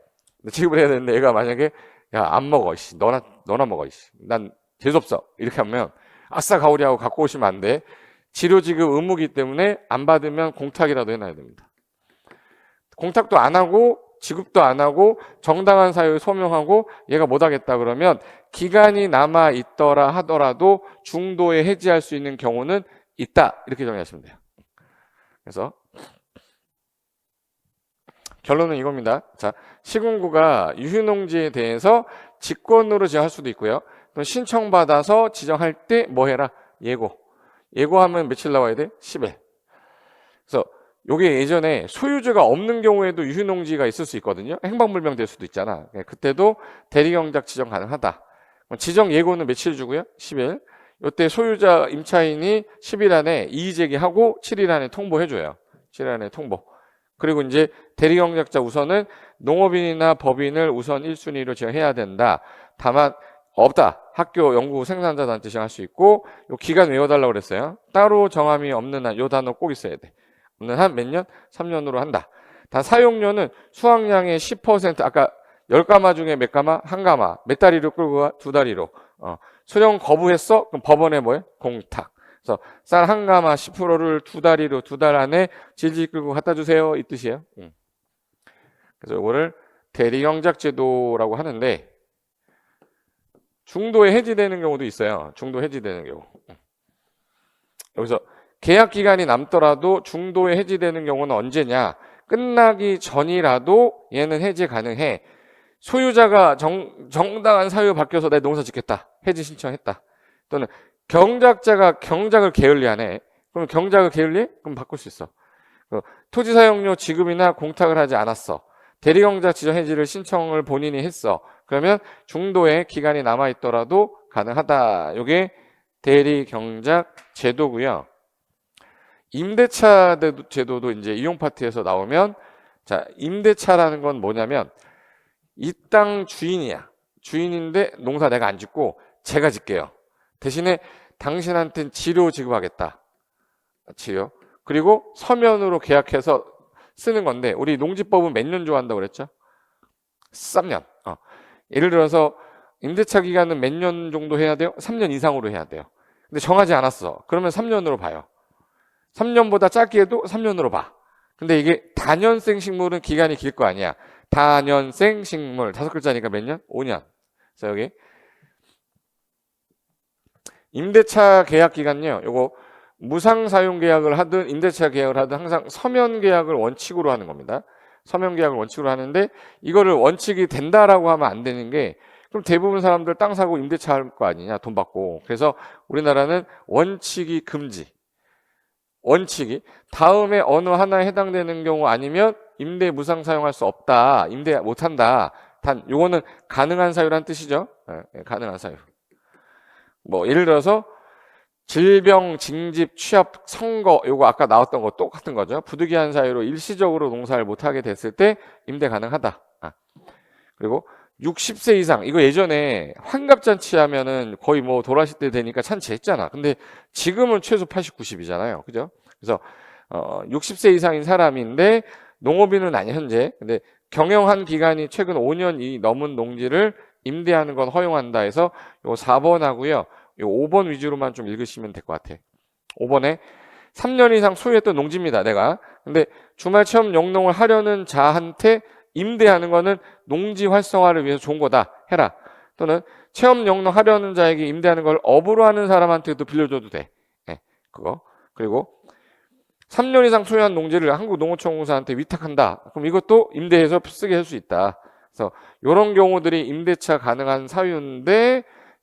지급을 해야 되는데 얘가 만약에 야, 안 먹어. 너나 먹어. 난 재수없어. 이렇게 하면 아싸 가오리하고 갖고 오시면 안 돼. 지료 지급 의무기 때문에 안 받으면 공탁이라도 해놔야 됩니다. 공탁도 안 하고 지급도 안 하고 정당한 사유를 소명하고 얘가 못하겠다 그러면 기간이 남아 있더라 하더라도 중도에 해지할 수 있는 경우는 있다. 이렇게 정리하시면 돼요. 그래서 결론은 이겁니다. 자, 시군구가 유휴농지에 대해서 직권으로 지정할 수도 있고요. 또 신청받아서 지정할 때 뭐 해라? 예고하면 며칠 나와야 돼? 10일. 그래서 요게 예전에 소유주가 없는 경우에도 유휴농지가 있을 수 있거든요. 행방불명 될 수도 있잖아. 그때도 대리경작 지정 가능하다. 지정 예고는 며칠 주고요? 10일. 요때 소유자 임차인이 10일 안에 이의제기하고 7일 안에 통보해줘요. 7일 안에 통보. 그리고 이제 대리경작자 우선은 농업인이나 법인을 우선 1순위로 지정해야 된다. 다만 없다. 학교, 연구, 생산자 단체 지정할 수 있고 요 기간 외워달라고 그랬어요. 따로 정함이 없는 한 요 단어 꼭 있어야 돼. 없는 한 몇 년? 3년으로 한다. 다 사용료는 수확량의 10% 아까 10가마 중에 몇 가마? 한 가마. 몇 다리로 끌고 가? 2다리로. 수령 거부했어? 그럼 법원에 뭐해? 공탁. 그래서 쌀 한 가마 10%를 2다리로 2달 안에 질질 끌고 갖다 주세요. 이 뜻이에요. 그래서 이거를 대리경작제도라고 하는데 중도에 해지되는 경우도 있어요. 중도 해지되는 경우. 여기서 계약 기간이 남더라도 중도에 해지되는 경우는 언제냐? 끝나기 전이라도 얘는 해지 가능해. 소유자가 정당한 사유 바뀌어서 내 농사 짓겠다. 해지 신청했다. 또는 경작자가 경작을 게을리하네. 그럼 경작을 게을리해? 그럼 바꿀 수 있어. 토지 사용료 지급이나 공탁을 하지 않았어. 대리경작 지정 해지를 신청을 본인이 했어. 그러면 중도에 기간이 남아있더라도 가능하다. 이게 대리경작 제도고요. 임대차 제도도 이제 이용 파트에서 나오면, 자, 임대차라는 건 뭐냐면 이 땅 주인이야. 주인인데 농사 내가 안 짓고 제가 짓게요. 대신에 당신한테는 지료 지급하겠다. 지료. 그리고 서면으로 계약해서 쓰는 건데, 우리 농지법은 몇 년 좋아한다고 그랬죠? 3년. 예를 들어서 임대차 기간은 몇 년 정도 해야 돼요? 3년 이상으로 해야 돼요. 근데 정하지 않았어. 그러면 3년으로 봐요. 3년보다 짧게 해도 3년으로 봐. 근데 이게 다년생 식물은 기간이 길 거 아니야. 다년생 식물 5글자니까 몇 년? 5년. 그래서 여기 임대차 계약 기간요. 요거 무상 사용 계약을 하든 임대차 계약을 하든 항상 서면 계약을 원칙으로 하는 겁니다. 서면 계약을 원칙으로 하는데, 이거를 원칙이 된다라고 하면 안 되는 게, 그럼 대부분 사람들 땅 사고 임대차 할 거 아니냐, 돈 받고. 그래서 우리나라는 원칙이 금지. 원칙이 다음에 어느 하나에 해당되는 경우 아니면 임대 무상 사용할 수 없다. 임대 못한다. 단 요거는 가능한 사유란 뜻이죠. 가능한 사유. 뭐 예를 들어서 질병, 징집, 취업, 선거, 요거 아까 나왔던 거 똑같은 거죠. 부득이한 사유로 일시적으로 농사를 못하게 됐을 때 임대 가능하다. 그리고 60세 이상, 이거 예전에 환갑잔치 하면은 거의 뭐 돌아가실 때 되니까 잔치 했잖아. 근데 지금은 최소 80, 90이잖아요. 그죠? 그래서 60세 이상인 사람인데 농업인은 아니 현재. 근데 경영한 기간이 최근 5년이 넘은 농지를 임대하는 건 허용한다 해서 요 4번 하고요. 요 5번 위주로만 좀 읽으시면 될 것 같아. 5번에 3년 이상 소유했던 농지입니다. 내가. 근데 주말 체험 영농을 하려는 자한테 임대하는 거는 농지 활성화를 위해서 좋은 거다. 해라. 또는 체험 영농 하려는 자에게 임대하는 걸 업으로 하는 사람한테도 빌려줘도 돼. 네, 그거. 그리고 3년 이상 소유한 농지를 한국농어촌공사한테 위탁한다. 그럼 이것도 임대해서 쓰게 할 수 있다. 그래서 이런 경우들이 임대차 가능한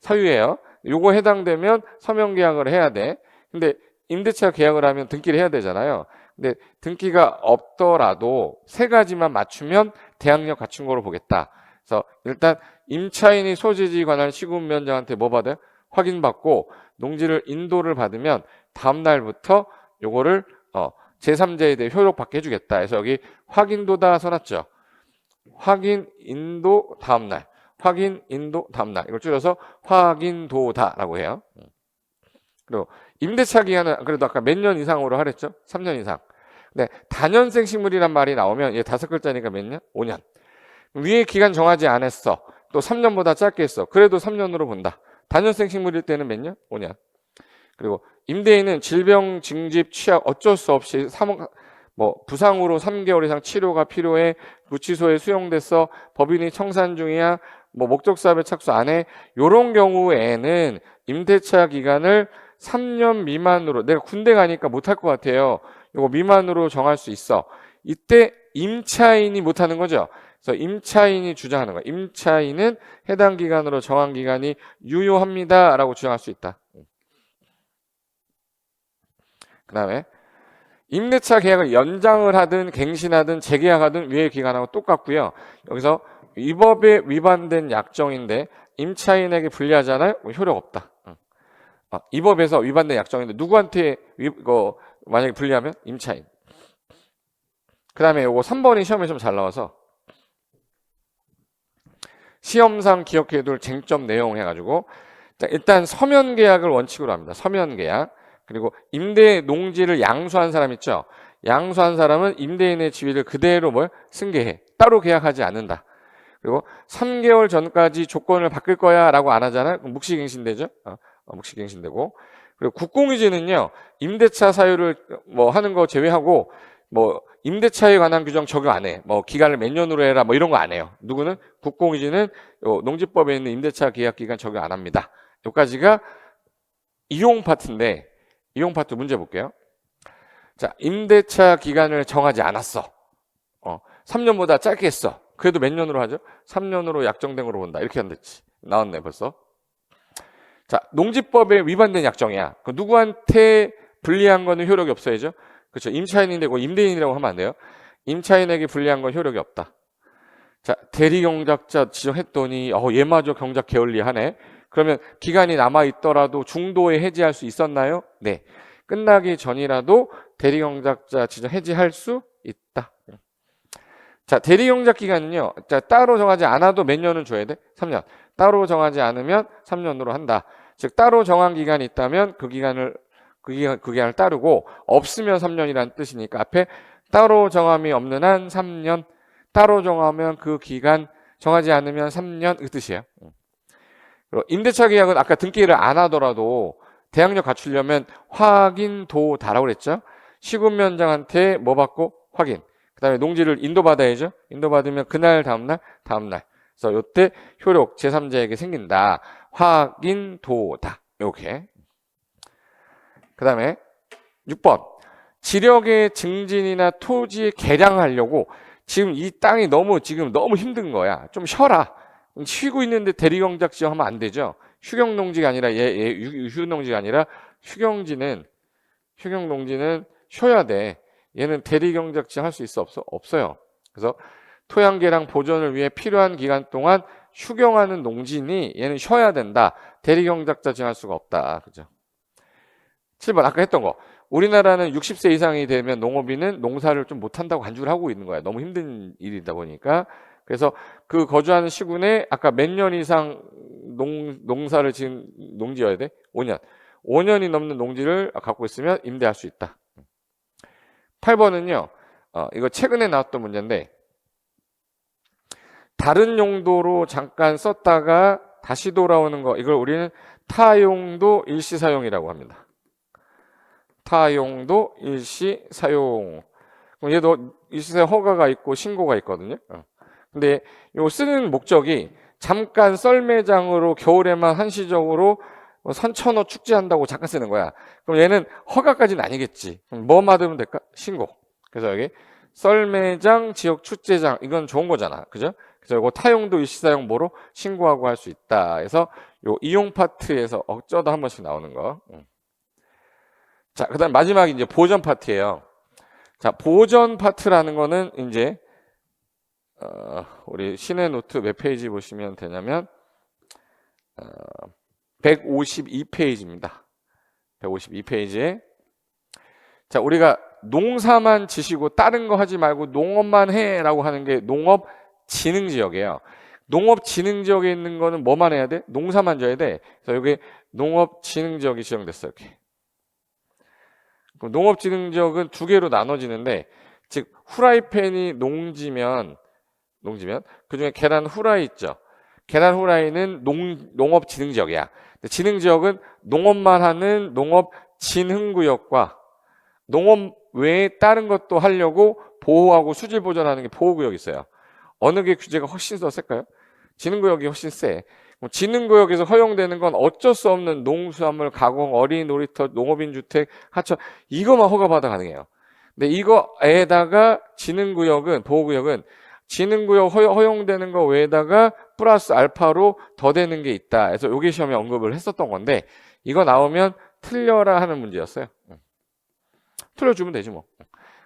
사유예요. 요거 해당되면 서면 계약을 해야 돼. 근데 임대차 계약을 하면 등기를 해야 되잖아요. 근데 등기가 없더라도 세 가지만 맞추면 대항력 갖춘 거로 보겠다. 그래서 일단 임차인이 소재지 관할 시군위원장한테 뭐 받아요? 확인받고 농지를 인도를 받으면 다음 날부터 요거를 제3자에 대해 효력받게 해주겠다. 그래서 여기 확인도다 써놨죠. 확인, 인도, 다음날. 확인, 인도, 다음날. 이걸 줄여서 확인도다라고 해요. 그리고 임대차 기간은 그래도 아까 몇 년 이상으로 하랬죠? 3년 이상. 근데 다년생 식물이란 말이 나오면 얘 5글자니까 몇 년? 5년. 위에 기간 정하지 않았어. 또 3년보다 짧게 했어. 그래도 3년으로 본다. 다년생 식물일 때는 몇 년? 5년. 그리고 임대인은 질병, 징집, 취약 어쩔 수 없이 부상으로 3개월 이상 치료가 필요해. 구치소에 수용됐어. 법인이 청산 중이야. 목적 사업에 착수 안 해. 요런 경우에는 임대차 기간을 3년 미만으로, 내가 군대 가니까 못할 것 같아요. 요거 미만으로 정할 수 있어. 이때 임차인이 못하는 거죠. 그래서 임차인이 주장하는 거야. 임차인은 해당 기간으로 정한 기간이 유효합니다. 라고 주장할 수 있다. 그 다음에 임대차 계약을 연장을 하든 갱신하든 재계약하든 위의 기간하고 똑같고요. 여기서 이 법에 위반된 약정인데 임차인에게 불리하잖아요. 효력 없다. 이 법에서 위반된 약정인데 누구한테 만약에 불리하면 임차인. 그 다음에 요거 3번이 시험에 좀 잘 나와서 시험상 기억해둘 쟁점 내용 해가지고 일단 서면 계약을 원칙으로 합니다. 서면 계약. 그리고 임대 농지를 양수한 사람 있죠. 양수한 사람은 임대인의 지위를 그대로 승계해. 따로 계약하지 않는다. 그리고 3개월 전까지 조건을 바꿀 거야 라고 안 하잖아요. 묵시갱신되죠. 묵시갱신되고. 그리고 국공유지는요. 임대차 사유를 하는 거 제외하고 뭐 임대차에 관한 규정 적용 안 해. 뭐 기간을 몇 년으로 해라 뭐 이런 거 안 해요. 누구는 국공유지는 농지법에 있는 임대차 계약 기간 적용 안 합니다. 여기까지가 이용 파트인데 이용 파트 문제 볼게요. 자, 임대차 기간을 정하지 않았어. 3년보다 짧게 했어. 그래도 몇 년으로 하죠? 3년으로 약정된 거로 본다. 이렇게 한댔지. 나왔네 벌써. 자, 농지법에 위반된 약정이야. 그 누구한테 불리한 거는 효력이 없어야죠. 그렇죠. 임차인인데 뭐 임대인이라고 하면 안 돼요. 임차인에게 불리한 건 효력이 없다. 자, 대리경작자 지정했더니 얘마저 경작 게을리하네. 그러면 기간이 남아 있더라도 중도에 해지할 수 있었나요? 네. 끝나기 전이라도 대리경작자 지정 해지할 수 있다. 자, 대리경작 기간은요. 자, 따로 정하지 않아도 몇 년은 줘야 돼? 3년. 따로 정하지 않으면 3년으로 한다. 즉 따로 정한 기간이 있다면 그 기간을 따르고 없으면 3년이라는 뜻이니까 앞에 따로 정함이 없는 한 3년, 따로 정하면 그 기간, 정하지 않으면 3년 그 뜻이에요. 그리고 임대차 계약은 아까 등기를 안 하더라도 대항력 갖추려면 확인도다라고 그랬죠. 시군면장한테 뭐 받고? 확인. 그 다음에 농지를 인도받아야죠. 인도받으면 그날 다음날. 그래서 이때 효력 제3자에게 생긴다. 확인도다. 이렇게. 그 다음에 6번. 지력의 증진이나 토지에 개량하려고 지금 이 땅이 너무 힘든 거야. 좀 쉬어라. 쉬고 있는데 대리경작 지정하면 안 되죠. 휴경농지가 아니라 휴농지가 아니라 휴경농지는 쉬어야 돼. 얘는 대리경작 지정할 수 있어 없어요. 그래서 토양개량 보존을 위해 필요한 기간 동안 휴경하는 농지니 얘는 쉬어야 된다. 대리경작자 지정할 수가 없다. 그죠? 7번 아까 했던 거. 우리나라는 60세 이상이 되면 농업인은 농사를 좀 못한다고 간주를 하고 있는 거야. 너무 힘든 일이다 보니까. 그래서 그 거주하는 시군에 아까 몇 년 이상 농사를 지은 농지여야 돼? 5년. 5년이 넘는 농지를 갖고 있으면 임대할 수 있다. 8번은요. 이거 최근에 나왔던 문제인데 다른 용도로 잠깐 썼다가 다시 돌아오는 거. 이걸 우리는 타용도 일시사용이라고 합니다. 타용도 일시사용. 그럼 얘도 일시사용 허가가 있고 신고가 있거든요. 근데 요 쓰는 목적이 잠깐 썰매장으로 겨울에만 한시적으로 산천어 축제한다고 잠깐 쓰는 거야. 그럼 얘는 허가까지는 아니겠지. 그럼 뭐 받으면 될까? 신고. 그래서 여기 썰매장, 지역 축제장 이건 좋은 거잖아. 그죠? 그래서 이거 타용도 일시사용 뭐로 신고하고 할 수 있다. 그래서 요 이용 파트에서 어쩌다 한 번씩 나오는 거. 자, 그다음 마지막이 이제 보전 파트예요. 자, 보전 파트라는 거는 이제 우리 신의 노트 몇 페이지 보시면 되냐면 152페이지입니다. 152페이지에 자, 우리가 농사만 지시고 다른 거 하지 말고 농업만 해라고 하는 게 농업진흥지역이에요. 농업진흥지역에 있는 거는 뭐만 해야 돼? 농사만 져야 돼. 그래서 여기 농업진흥지역이 지정됐어요. 이렇게. 그럼 농업진흥지역은 두 개로 나눠지는데 즉 후라이팬이 농지면 그중에 계란 후라이 있죠. 계란 후라이는 농업진흥지역이야. 진흥지역은 농업만 하는 농업진흥구역과 농업 외에 다른 것도 하려고 보호하고 수질 보존하는 게 보호구역이 있어요. 어느 게 규제가 훨씬 더 셀까요? 진흥구역이 훨씬 세. 진흥구역에서 허용되는 건 어쩔 수 없는 농수산물 가공, 어린이 놀이터, 농업인 주택, 하천 이거만 허가받아 가능해요. 근데 이거에다가 진흥구역은 보호구역은 진흥구역 허용되는 거 외에다가 플러스 알파로 더 되는 게 있다. 그래서 요게 시험에 언급을 했었던 건데 이거 나오면 틀려라 하는 문제였어요. 틀려주면 되지 뭐.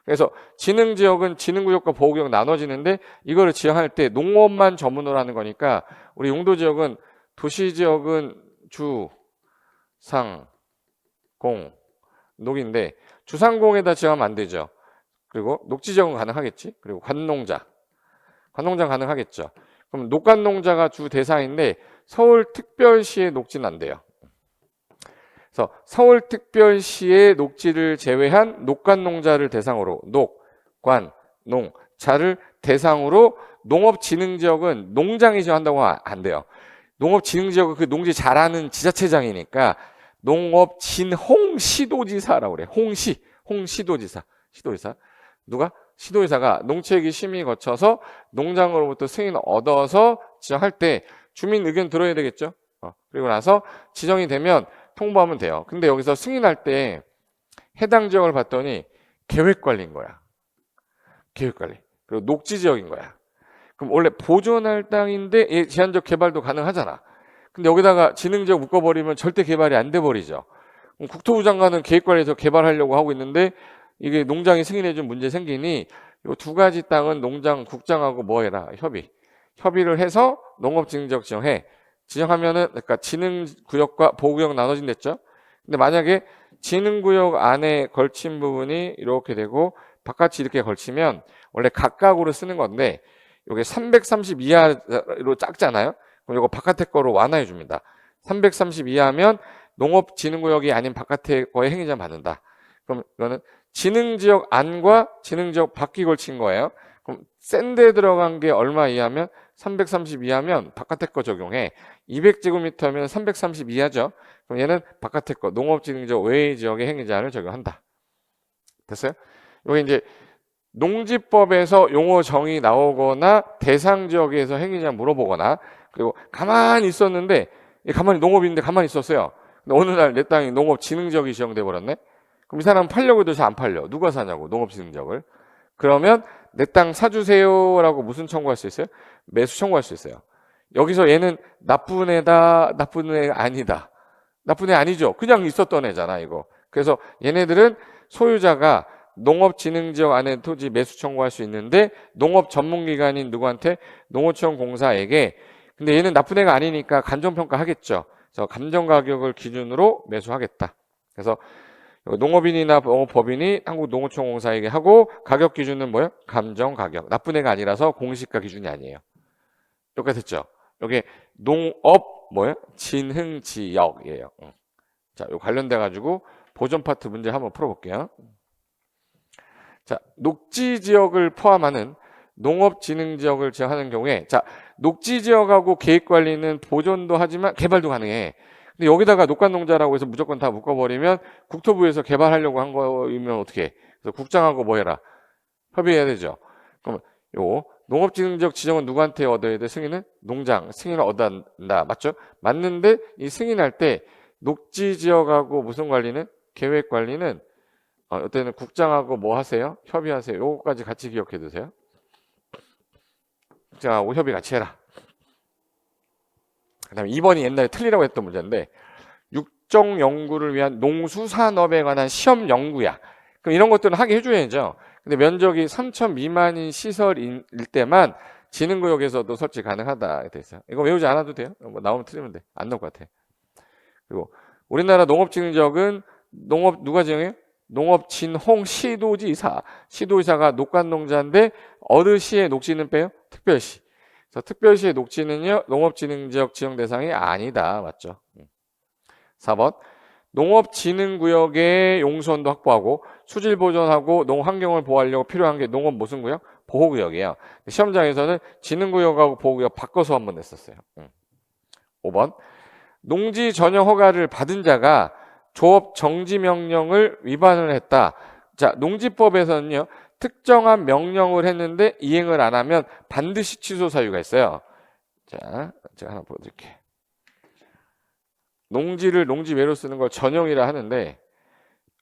그래서 진흥지역은 진흥구역과 보호구역 나눠지는데 이거를 지정할 때 농업만 전문으로 하는 거니까 우리 용도지역은 도시지역은 주, 상, 공, 녹인데 주상공에다 지정하면 안 되죠. 그리고 녹지지역은 가능하겠지. 그리고 관농장 가능하겠죠. 그럼 녹간농자가 주 대상인데 서울특별시의 녹지는 안 돼요. 그래서 서울특별시의 녹지를 제외한 녹간농자를 대상으로 녹관농자를 대상으로 농업진흥지역은 농장이 지정한다고 하면 안 돼요. 농업진흥지역은 그 농지 잘하는 지자체장이니까 농업진홍시도지사라고 그래. 홍시도지사. 누가? 시도의사가 농채기 심의 거쳐서 농장으로부터 승인을 얻어서 지정할 때 주민 의견 들어야 되겠죠. 그리고 나서 지정이 되면 통보하면 돼요. 근데 여기서 승인할 때 해당 지역을 봤더니 계획관리인 거야. 계획관리. 그리고 녹지지역인 거야. 그럼 원래 보존할 땅인데 제한적 개발도 가능하잖아. 근데 여기다가 지능지역 묶어버리면 절대 개발이 안 돼 버리죠. 그럼 국토부 장관은 계획관리에서 개발하려고 하고 있는데 이게 농장이 승인해준 문제 생기니 이 두 가지 땅은 농장 국장하고 뭐 해라? 협의를 해서 농업지능지역 지정해. 지정하면은 그러니까 지능구역과 보호구역 나눠진댔죠. 근데 만약에 지능구역 안에 걸친 부분이 이렇게 되고 바깥이 이렇게 걸치면 원래 각각으로 쓰는 건데 이게 330 이하로 작잖아요. 그럼 이거 바깥에 거로 완화해 줍니다. 330 이하면 농업지능구역이 아닌 바깥에 거에 행위자 받는다. 그럼 이거는 지능지역 안과 지능지역 밖이 걸친 거예요. 그럼 센 데 들어간 게 얼마 이하면 330 이하면 바깥에 거 적용해. 200제곱미터면 330 이하죠. 그럼 얘는 바깥에 거 농업지능지역 외의 지역의 행위자를 적용한다. 됐어요? 여기 이제 농지법에서 용어 정의 나오거나 대상 지역에서 행위자 물어보거나 그리고 가만히 있었는데 가만히 농업인데 가만히 있었어요. 근데 어느 날 내 땅이 농업지능지역이 지정돼 버렸네. 그럼 이 사람 팔려고 해도 잘 안 팔려. 누가 사냐고 농업지능지역을. 그러면 내 땅 사주세요라고 무슨 청구할 수 있어요? 매수 청구할 수 있어요. 여기서 얘는 나쁜 애다, 나쁜 애 아니다. 나쁜 애 아니죠. 그냥 있었던 애잖아 이거. 그래서 얘네들은 소유자가 농업지능지역 안에 토지 매수 청구할 수 있는데 농업 전문기관인 누구한테? 농어촌공사에게. 근데 얘는 나쁜 애가 아니니까 감정평가 하겠죠. 그래서 감정가격을 기준으로 매수하겠다. 그래서 농업인이나 법인이 한국농어촌공사에게 하고 가격 기준은 뭐예요? 감정가격. 나쁜 애가 아니라서 공시가 기준이 아니에요. 여기까지 됐죠? 여기 농업 뭐예요? 진흥지역이에요. 자, 요 관련돼 가지고 보존 파트 문제 한번 풀어볼게요. 자, 녹지지역을 포함하는 농업진흥지역을 지정하는 경우에 자, 녹지지역하고 계획관리는 보존도 하지만 개발도 가능해. 근데 여기다가 녹간농자라고 해서 무조건 다 묶어버리면 국토부에서 개발하려고 한 거이면 어떻게 해? 그래서 국장하고 뭐 해라? 협의해야 되죠. 그럼 요 농업진흥지역 지정은 누구한테 얻어야 돼? 승인은? 농장 승인을 얻어야 맞죠? 맞는데 이 승인할 때 녹지지역하고 무슨 관리는? 계획관리는 이때는 국장하고 뭐 하세요? 협의하세요. 요거까지 같이 기억해 두세요. 국장하고 협의 같이 해라. 그 다음에 2번이 옛날에 틀리라고 했던 문제인데 육종 연구를 위한 농수산업에 관한 시험 연구야. 그럼 이런 것들은 하게 해줘야죠. 근데 면적이 3천 미만인 시설일 때만 지능구역에서도 설치 가능하다 돼 있어요. 이거 외우지 않아도 돼요. 뭐 나오면 틀리면 돼. 안 나올 것 같아. 그리고 우리나라 농업진흥지역은 농업 누가 지정해요? 농업진흥 시도지사. 시도지사가 녹간농자인데 어느 시의 녹지는 빼요? 특별시. 그래서 특별시의 녹지는요 농업진흥지역 지정 대상이 아니다. 맞죠? 4번 농업진흥구역의 용선도 확보하고 수질 보존하고 농환경을 보호하려고 필요한 게 농업 무슨 구역? 보호구역이에요. 시험장에서는 진흥구역하고 보호구역 바꿔서 한번 냈었어요. 5번 농지 전용 허가를 받은 자가 조업 정지 명령을 위반을 했다. 자, 농지법에서는요. 특정한 명령을 했는데 이행을 안 하면 반드시 취소 사유가 있어요. 자, 제가 하나 보여드릴게요. 농지를 농지 외로 쓰는 걸 전용이라 하는데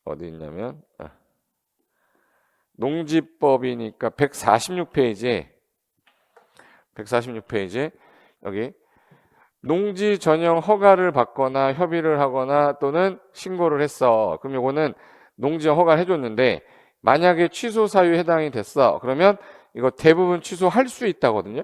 어디 있냐면 농지법이니까 146페이지에 여기 농지 전용 허가를 받거나 협의를 하거나 또는 신고를 했어. 그럼 요거는 농지 허가를 해줬는데 만약에 취소 사유에 해당이 됐어. 그러면 이거 대부분 취소할 수 있다거든요.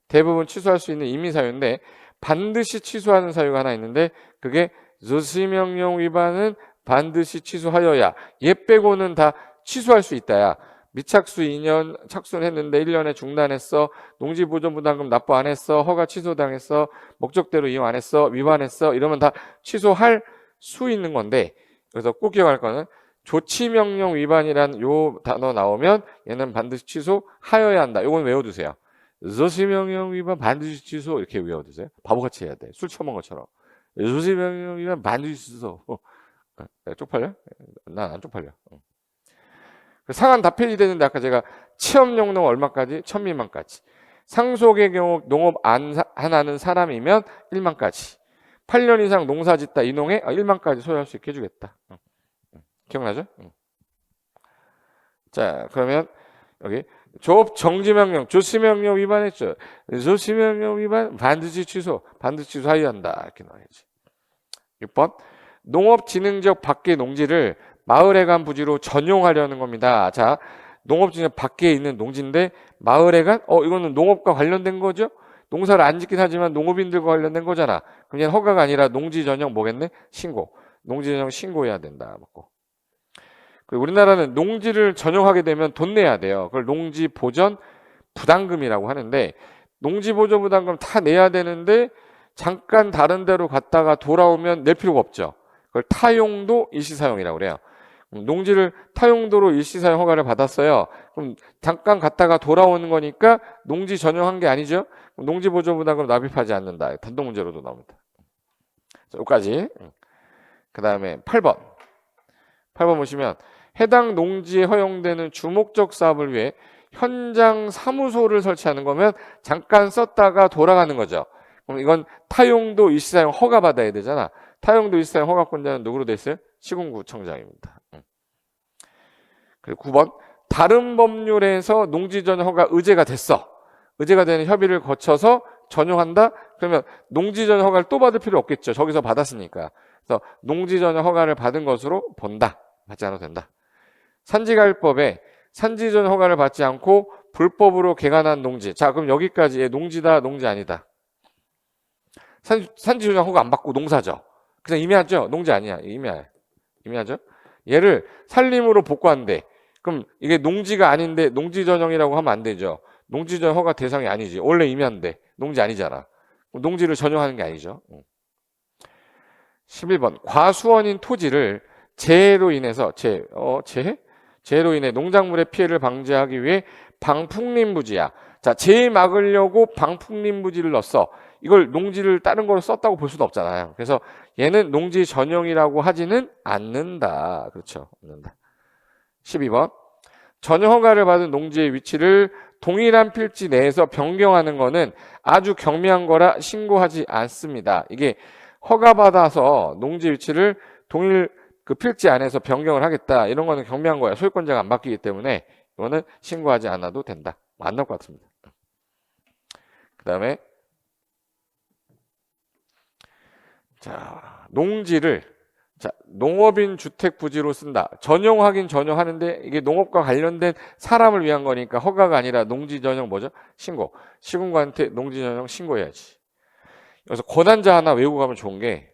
대부분 취소할 수 있는 임의 사유인데 반드시 취소하는 사유가 하나 있는데 그게 조치명령 위반은 반드시 취소하여야 얘 빼고는 다 취소할 수 있다야. 미착수 2년 착수는 했는데 1년에 중단했어. 농지보존부담금 납부 안 했어. 허가 취소당했어. 목적대로 이용 안 했어. 위반했어. 이러면 다 취소할 수 있는 건데 그래서 꼭 기억할 거는 조치명령 위반이란 요 단어 나오면 얘는 반드시 취소하여야 한다. 요건 외워두세요. 조치명령 위반 반드시 취소 이렇게 외워두세요. 바보같이 해야 돼. 술 처먹은 것처럼. 조치명령 위반 반드시 취소. 쪽팔려? 난 안 쪽팔려. 상한 다 폐지되는데 아까 제가 체험용농 얼마까지? 1000미만까지. 상속의 경우 농업 안 하는 사람이면 1만까지. 8년 이상 농사 짓다 이 농에 1만까지 소유할 수 있게 해주겠다. 기억나죠? 자, 그러면 여기 조업 정지명령, 조치명령 위반했죠. 조치명령 위반 반드시 취소, 반드시 취소하여야 이렇게 나와야지. 6번 농업진흥지역 밖의 농지를 마을회관 부지로 전용하려는 겁니다. 자, 농업진흥 밖에 있는 농지인데 마을회관? 이거는 농업과 관련된 거죠? 농사를 안 짓긴 하지만 농업인들과 관련된 거잖아. 그럼 얘는 허가가 아니라 농지 전용 뭐겠네? 신고. 농지 전용 신고해야 된다. 맞고. 그리고 우리나라는 농지를 전용하게 되면 돈 내야 돼요. 그걸 농지 보전 부담금이라고 하는데 농지 보전 부담금 다 내야 되는데 잠깐 다른 데로 갔다가 돌아오면 낼 필요가 없죠. 그걸 타용도 일시사용이라고 그래요. 농지를 타용도로 일시사용 허가를 받았어요. 그럼 잠깐 갔다가 돌아오는 거니까 농지 전용한 게 아니죠. 농지 보전 부담금 납입하지 않는다. 단독 문제로도 나옵니다. 자, 여기까지. 그 다음에 8번. 8번 보시면 해당 농지에 허용되는 주목적 사업을 위해 현장 사무소를 설치하는 거면 잠깐 썼다가 돌아가는 거죠. 그럼 이건 타용도 일시사용 허가 받아야 되잖아. 타용도 일시사용 허가권자는 누구로 돼 있어요? 시군구청장입니다. 그리고 9번 다른 법률에서 농지 전용 허가 의제가 됐어. 의제가 되는 협의를 거쳐서 전용한다? 그러면 농지 전용 허가를 또 받을 필요 없겠죠. 저기서 받았으니까. 그래서 농지 전용 허가를 받은 것으로 본다. 받지 않아도 된다. 산지가율법에 산지 전용 허가를 받지 않고 불법으로 개간한 농지. 자, 그럼 여기까지 농지다, 농지 아니다. 산지 전용 허가 안 받고 농사죠. 그냥 임야죠. 농지 아니야. 임야죠. 얘를 산림으로 복구한대. 그럼 이게 농지가 아닌데 농지 전용이라고 하면 안 되죠. 농지 전용 허가 대상이 아니지. 원래 임야인데 농지 아니잖아. 농지를 전용하는 게 아니죠. 11번 과수원인 토지를 재해로 인해서 재해로 인해 농작물의 피해를 방지하기 위해 방풍림 부지야. 자, 재해 막으려고 방풍림 부지를 넣었어. 이걸 농지를 다른 거로 썼다고 볼 수도 없잖아요. 그래서 얘는 농지 전용이라고 하지는 않는다. 그렇죠. 않는다. 12번 전용 허가를 받은 농지의 위치를 동일한 필지 내에서 변경하는 거는 아주 경미한 거라 신고하지 않습니다. 이게 허가받아서 농지 위치를 동일 그 필지 안에서 변경을 하겠다. 이런 거는 경미한 거야. 소유권자가 안 바뀌기 때문에 이거는 신고하지 않아도 된다. 안 나올 것 같습니다. 그 다음에 자, 농지를 농업인 주택 부지로 쓴다. 전용하긴 전용하는데 이게 농업과 관련된 사람을 위한 거니까 허가가 아니라 농지 전용 뭐죠? 신고. 시군구한테 농지 전용 신고해야지. 그래서 권한자 하나 외우고 가면 좋은 게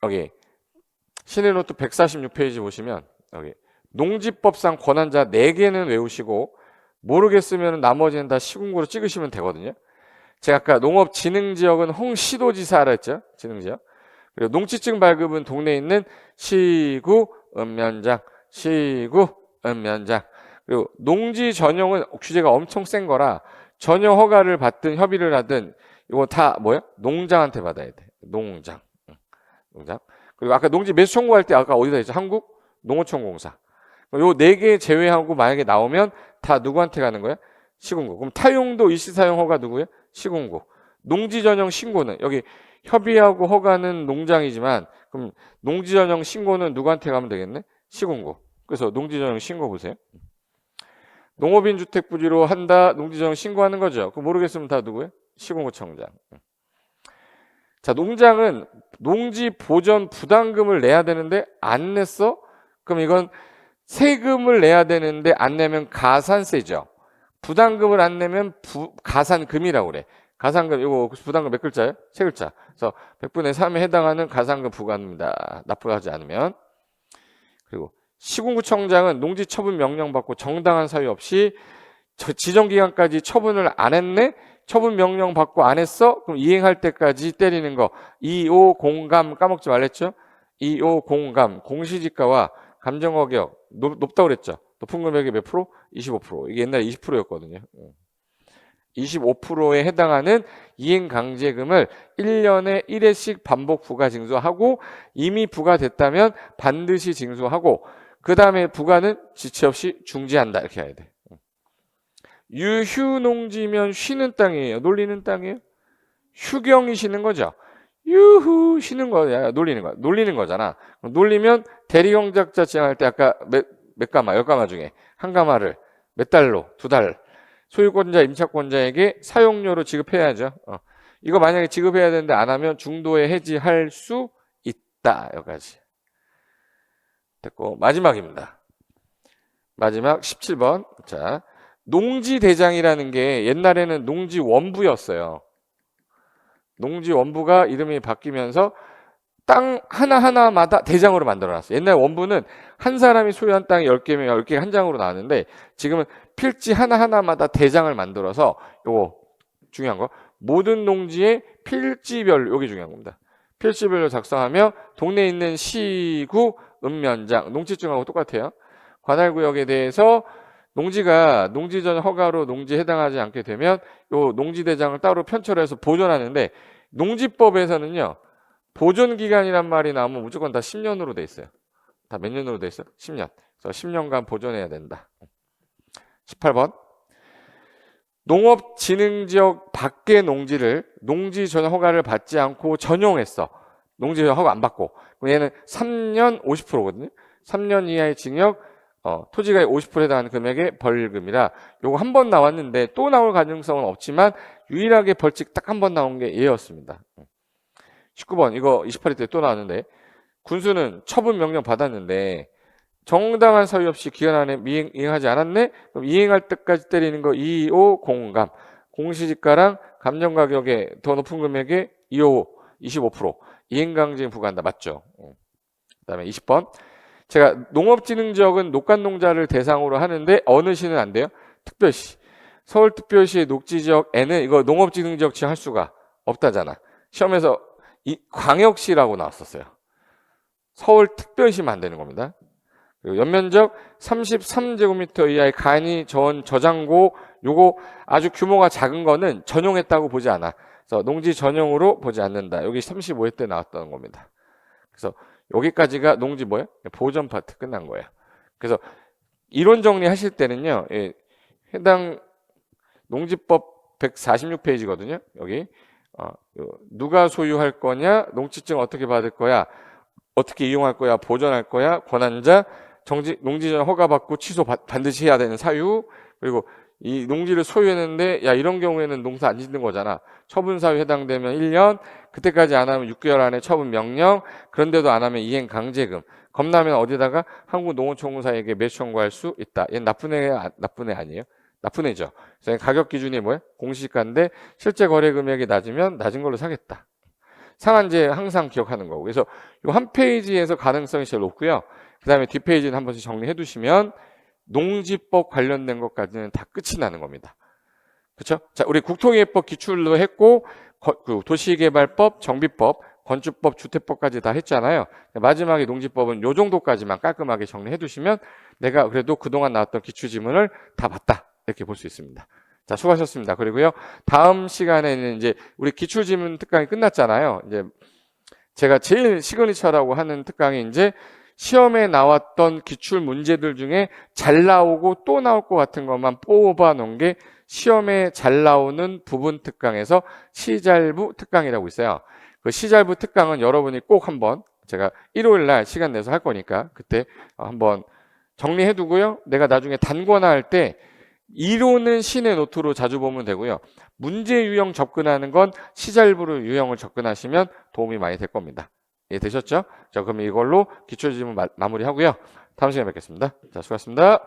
여기 신의노트 146페이지 보시면 여기 농지법상 권한자 4개는 외우시고 모르겠으면 나머지는 다 시군구로 찍으시면 되거든요. 제가 아까 농업진흥지역은 홍시도지사라 했죠. 진흥지역. 그리고 농지증 발급은 동네에 있는 시구, 읍면장, 시구, 읍면장. 그리고 농지 전용은 규제가 엄청 센 거라 전용 허가를 받든 협의를 하든 이거 다 뭐야? 농장한테 받아야 돼. 농장. 그리고 아까 농지 매수 청구할 때 아까 어디다 했죠? 한국 농어촌공사. 요 4개 제외하고 만약에 나오면 다 누구한테 가는 거야? 시군구. 그럼 타용도 일시사용 허가 누구예요? 시군구. 농지 전용 신고는 여기 협의하고 허가는 농장이지만 그럼 농지 전용 신고는 누구한테 가면 되겠네? 시군구. 그래서 농지 전용 신고 보세요. 농업인 주택 부지로 한다. 농지 전용 신고하는 거죠. 그거 모르겠으면 다 누구예요? 시군구청장. 자, 농장은 농지 보전 부담금을 내야 되는데 안 냈어? 그럼 이건 세금을 내야 되는데 안 내면 가산세죠. 부담금을 안 내면 가산금이라고 그래. 가산금, 이거 부담금 몇 글자예요? 3글자. 그래서 100분의 3에 해당하는 가산금 부과합니다. 납부하지 않으면. 그리고 시군구청장은 농지 처분 명령 받고 정당한 사유 없이 지정기간까지 처분을 안 했네? 처분 명령 받고 안 했어? 그럼 이행할 때까지 때리는 거. 2.5 공감 까먹지 말랬죠? 2.5 공감 공시지가와 감정어격 높다고 그랬죠? 높은 금액이 몇 프로? 25%. 이게 옛날에 20%였거든요. 25%에 해당하는 이행강제금을 1년에 1회씩 반복 부과 징수하고 이미 부과됐다면 반드시 징수하고 그 다음에 부과는 지체 없이 중지한다. 이렇게 해야 돼. 유휴농지면 쉬는 땅이에요? 놀리는 땅이에요? 휴경이 쉬는 거죠. 유후 쉬는 거야. 놀리는 거잖아. 놀리면 대리경작자 지정할 때 아까 몇 가마, 10가마 중에 한 가마를 몇 달로, 2달 소유권자, 임차권자에게 사용료로 지급해야죠. 이거 만약에 지급해야 되는데 안 하면 중도에 해지할 수 있다. 여기까지. 됐고 마지막입니다. 마지막 17번. 자, 농지대장이라는 게 옛날에는 농지원부였어요. 농지원부가 이름이 바뀌면서 땅 하나하나마다 대장으로 만들어놨어요. 옛날 원부는 한 사람이 소유한 땅이 10개면 10개 한 장으로 나왔는데 지금은 필지 하나하나마다 대장을 만들어서 요거 중요한 거 모든 농지의 필지별로 요게 중요한 겁니다. 필지별로 작성하며 동네에 있는 시구, 읍면장, 농지증하고 똑같아요. 관할구역에 대해서 농지가 농지전 허가로 농지에 해당하지 않게 되면 요 농지대장을 따로 편철해서 보존하는데 농지법에서는요. 보존기간이란 말이 나오면 무조건 다 10년으로 돼 있어요. 다 몇 년으로 돼 있어요? 10년. 그래서 10년간 보존해야 된다. 18번. 농업진흥지역 밖의 농지를 농지전 허가를 받지 않고 전용했어. 농지전 허가 안 받고. 얘는 3년 50%거든요. 3년 이하의 징역, 토지가의 50%에 해당하는 금액의 벌금이라 요거 한 번 나왔는데 또 나올 가능성은 없지만 유일하게 벌칙 딱 한 번 나온 게 얘였습니다. 19번 이거 28회 때 또 나왔는데 군수는 처분 명령 받았는데 정당한 사유 없이 기간 안에 이행하지 않았네? 그럼 이행할 때까지 때리는 거 225 공감. 공시지가랑 감정가격의 더 높은 금액의 255 25% 이행강제금 부과한다. 맞죠? 그 다음에 20번 제가 농업진흥지역은 녹간농자를 대상으로 하는데 어느 시는 안 돼요? 특별시. 서울특별시의 녹지지역에는 이거 농업진흥지역 지정할 수가 없다잖아. 시험에서 광역시라고 나왔었어요. 서울특별시만 안 되는 겁니다. 그리고 연면적 33제곱미터 이하의 간이, 전, 저장고 요거 아주 규모가 작은 거는 전용했다고 보지 않아. 그래서 농지 전용으로 보지 않는다. 여기 35회 때 나왔던 겁니다. 그래서 여기까지가 농지 뭐예요? 보전 파트 끝난 거예요. 그래서 이론 정리하실 때는요. 해당 농지법 146페이지거든요. 여기 누가 소유할 거냐, 농지증 어떻게 받을 거야, 어떻게 이용할 거야, 보존할 거야, 권한자, 농지전 허가받고 취소 반드시 해야 되는 사유, 그리고 이 농지를 소유했는데 야 이런 경우에는 농사 안 짓는 거잖아. 처분 사유 해당되면 1년, 그때까지 안 하면 6개월 안에 처분 명령, 그런데도 안 하면 이행 강제금. 겁나면 어디다가 한국농어총무사에게 매수 청구할 수 있다. 얘는 나쁜 애 아니에요? 나쁜 애죠. 그래서 가격 기준이 뭐예요? 공시지가인데 실제 거래 금액이 낮으면 낮은 걸로 사겠다. 상한제 항상 기억하는 거고. 그래서 이 한 페이지에서 가능성이 제일 높고요. 그 다음에 뒷페이지는 한 번씩 정리해 두시면 농지법 관련된 것까지는 다 끝이 나는 겁니다. 그렇죠? 자, 우리 국토기획법 기출로 했고 도시개발법, 정비법, 건축법, 주택법까지 다 했잖아요. 마지막에 농지법은 요 정도까지만 깔끔하게 정리해 두시면 내가 그래도 그동안 나왔던 기출지문을 다 봤다. 이렇게 볼 수 있습니다. 자, 수고하셨습니다. 그리고요, 다음 시간에는 이제 우리 기출지문 특강이 끝났잖아요. 이제 제가 제일 시그니처라고 하는 특강이 이제 시험에 나왔던 기출 문제들 중에 잘 나오고 또 나올 것 같은 것만 뽑아 놓은 게 시험에 잘 나오는 부분 특강에서 시잘부 특강이라고 있어요. 그 시잘부 특강은 여러분이 꼭 한번 제가 일요일 날 시간 내서 할 거니까 그때 한번 정리해 두고요. 내가 나중에 단권화 할 때 이론은 신의 노트로 자주 보면 되고요. 문제 유형 접근하는 건 시잘부로 유형을 접근하시면 도움이 많이 될 겁니다. 이해되셨죠? 자, 그럼 이걸로 기출지문 마무리하고요. 다음 시간에 뵙겠습니다. 자, 수고하셨습니다.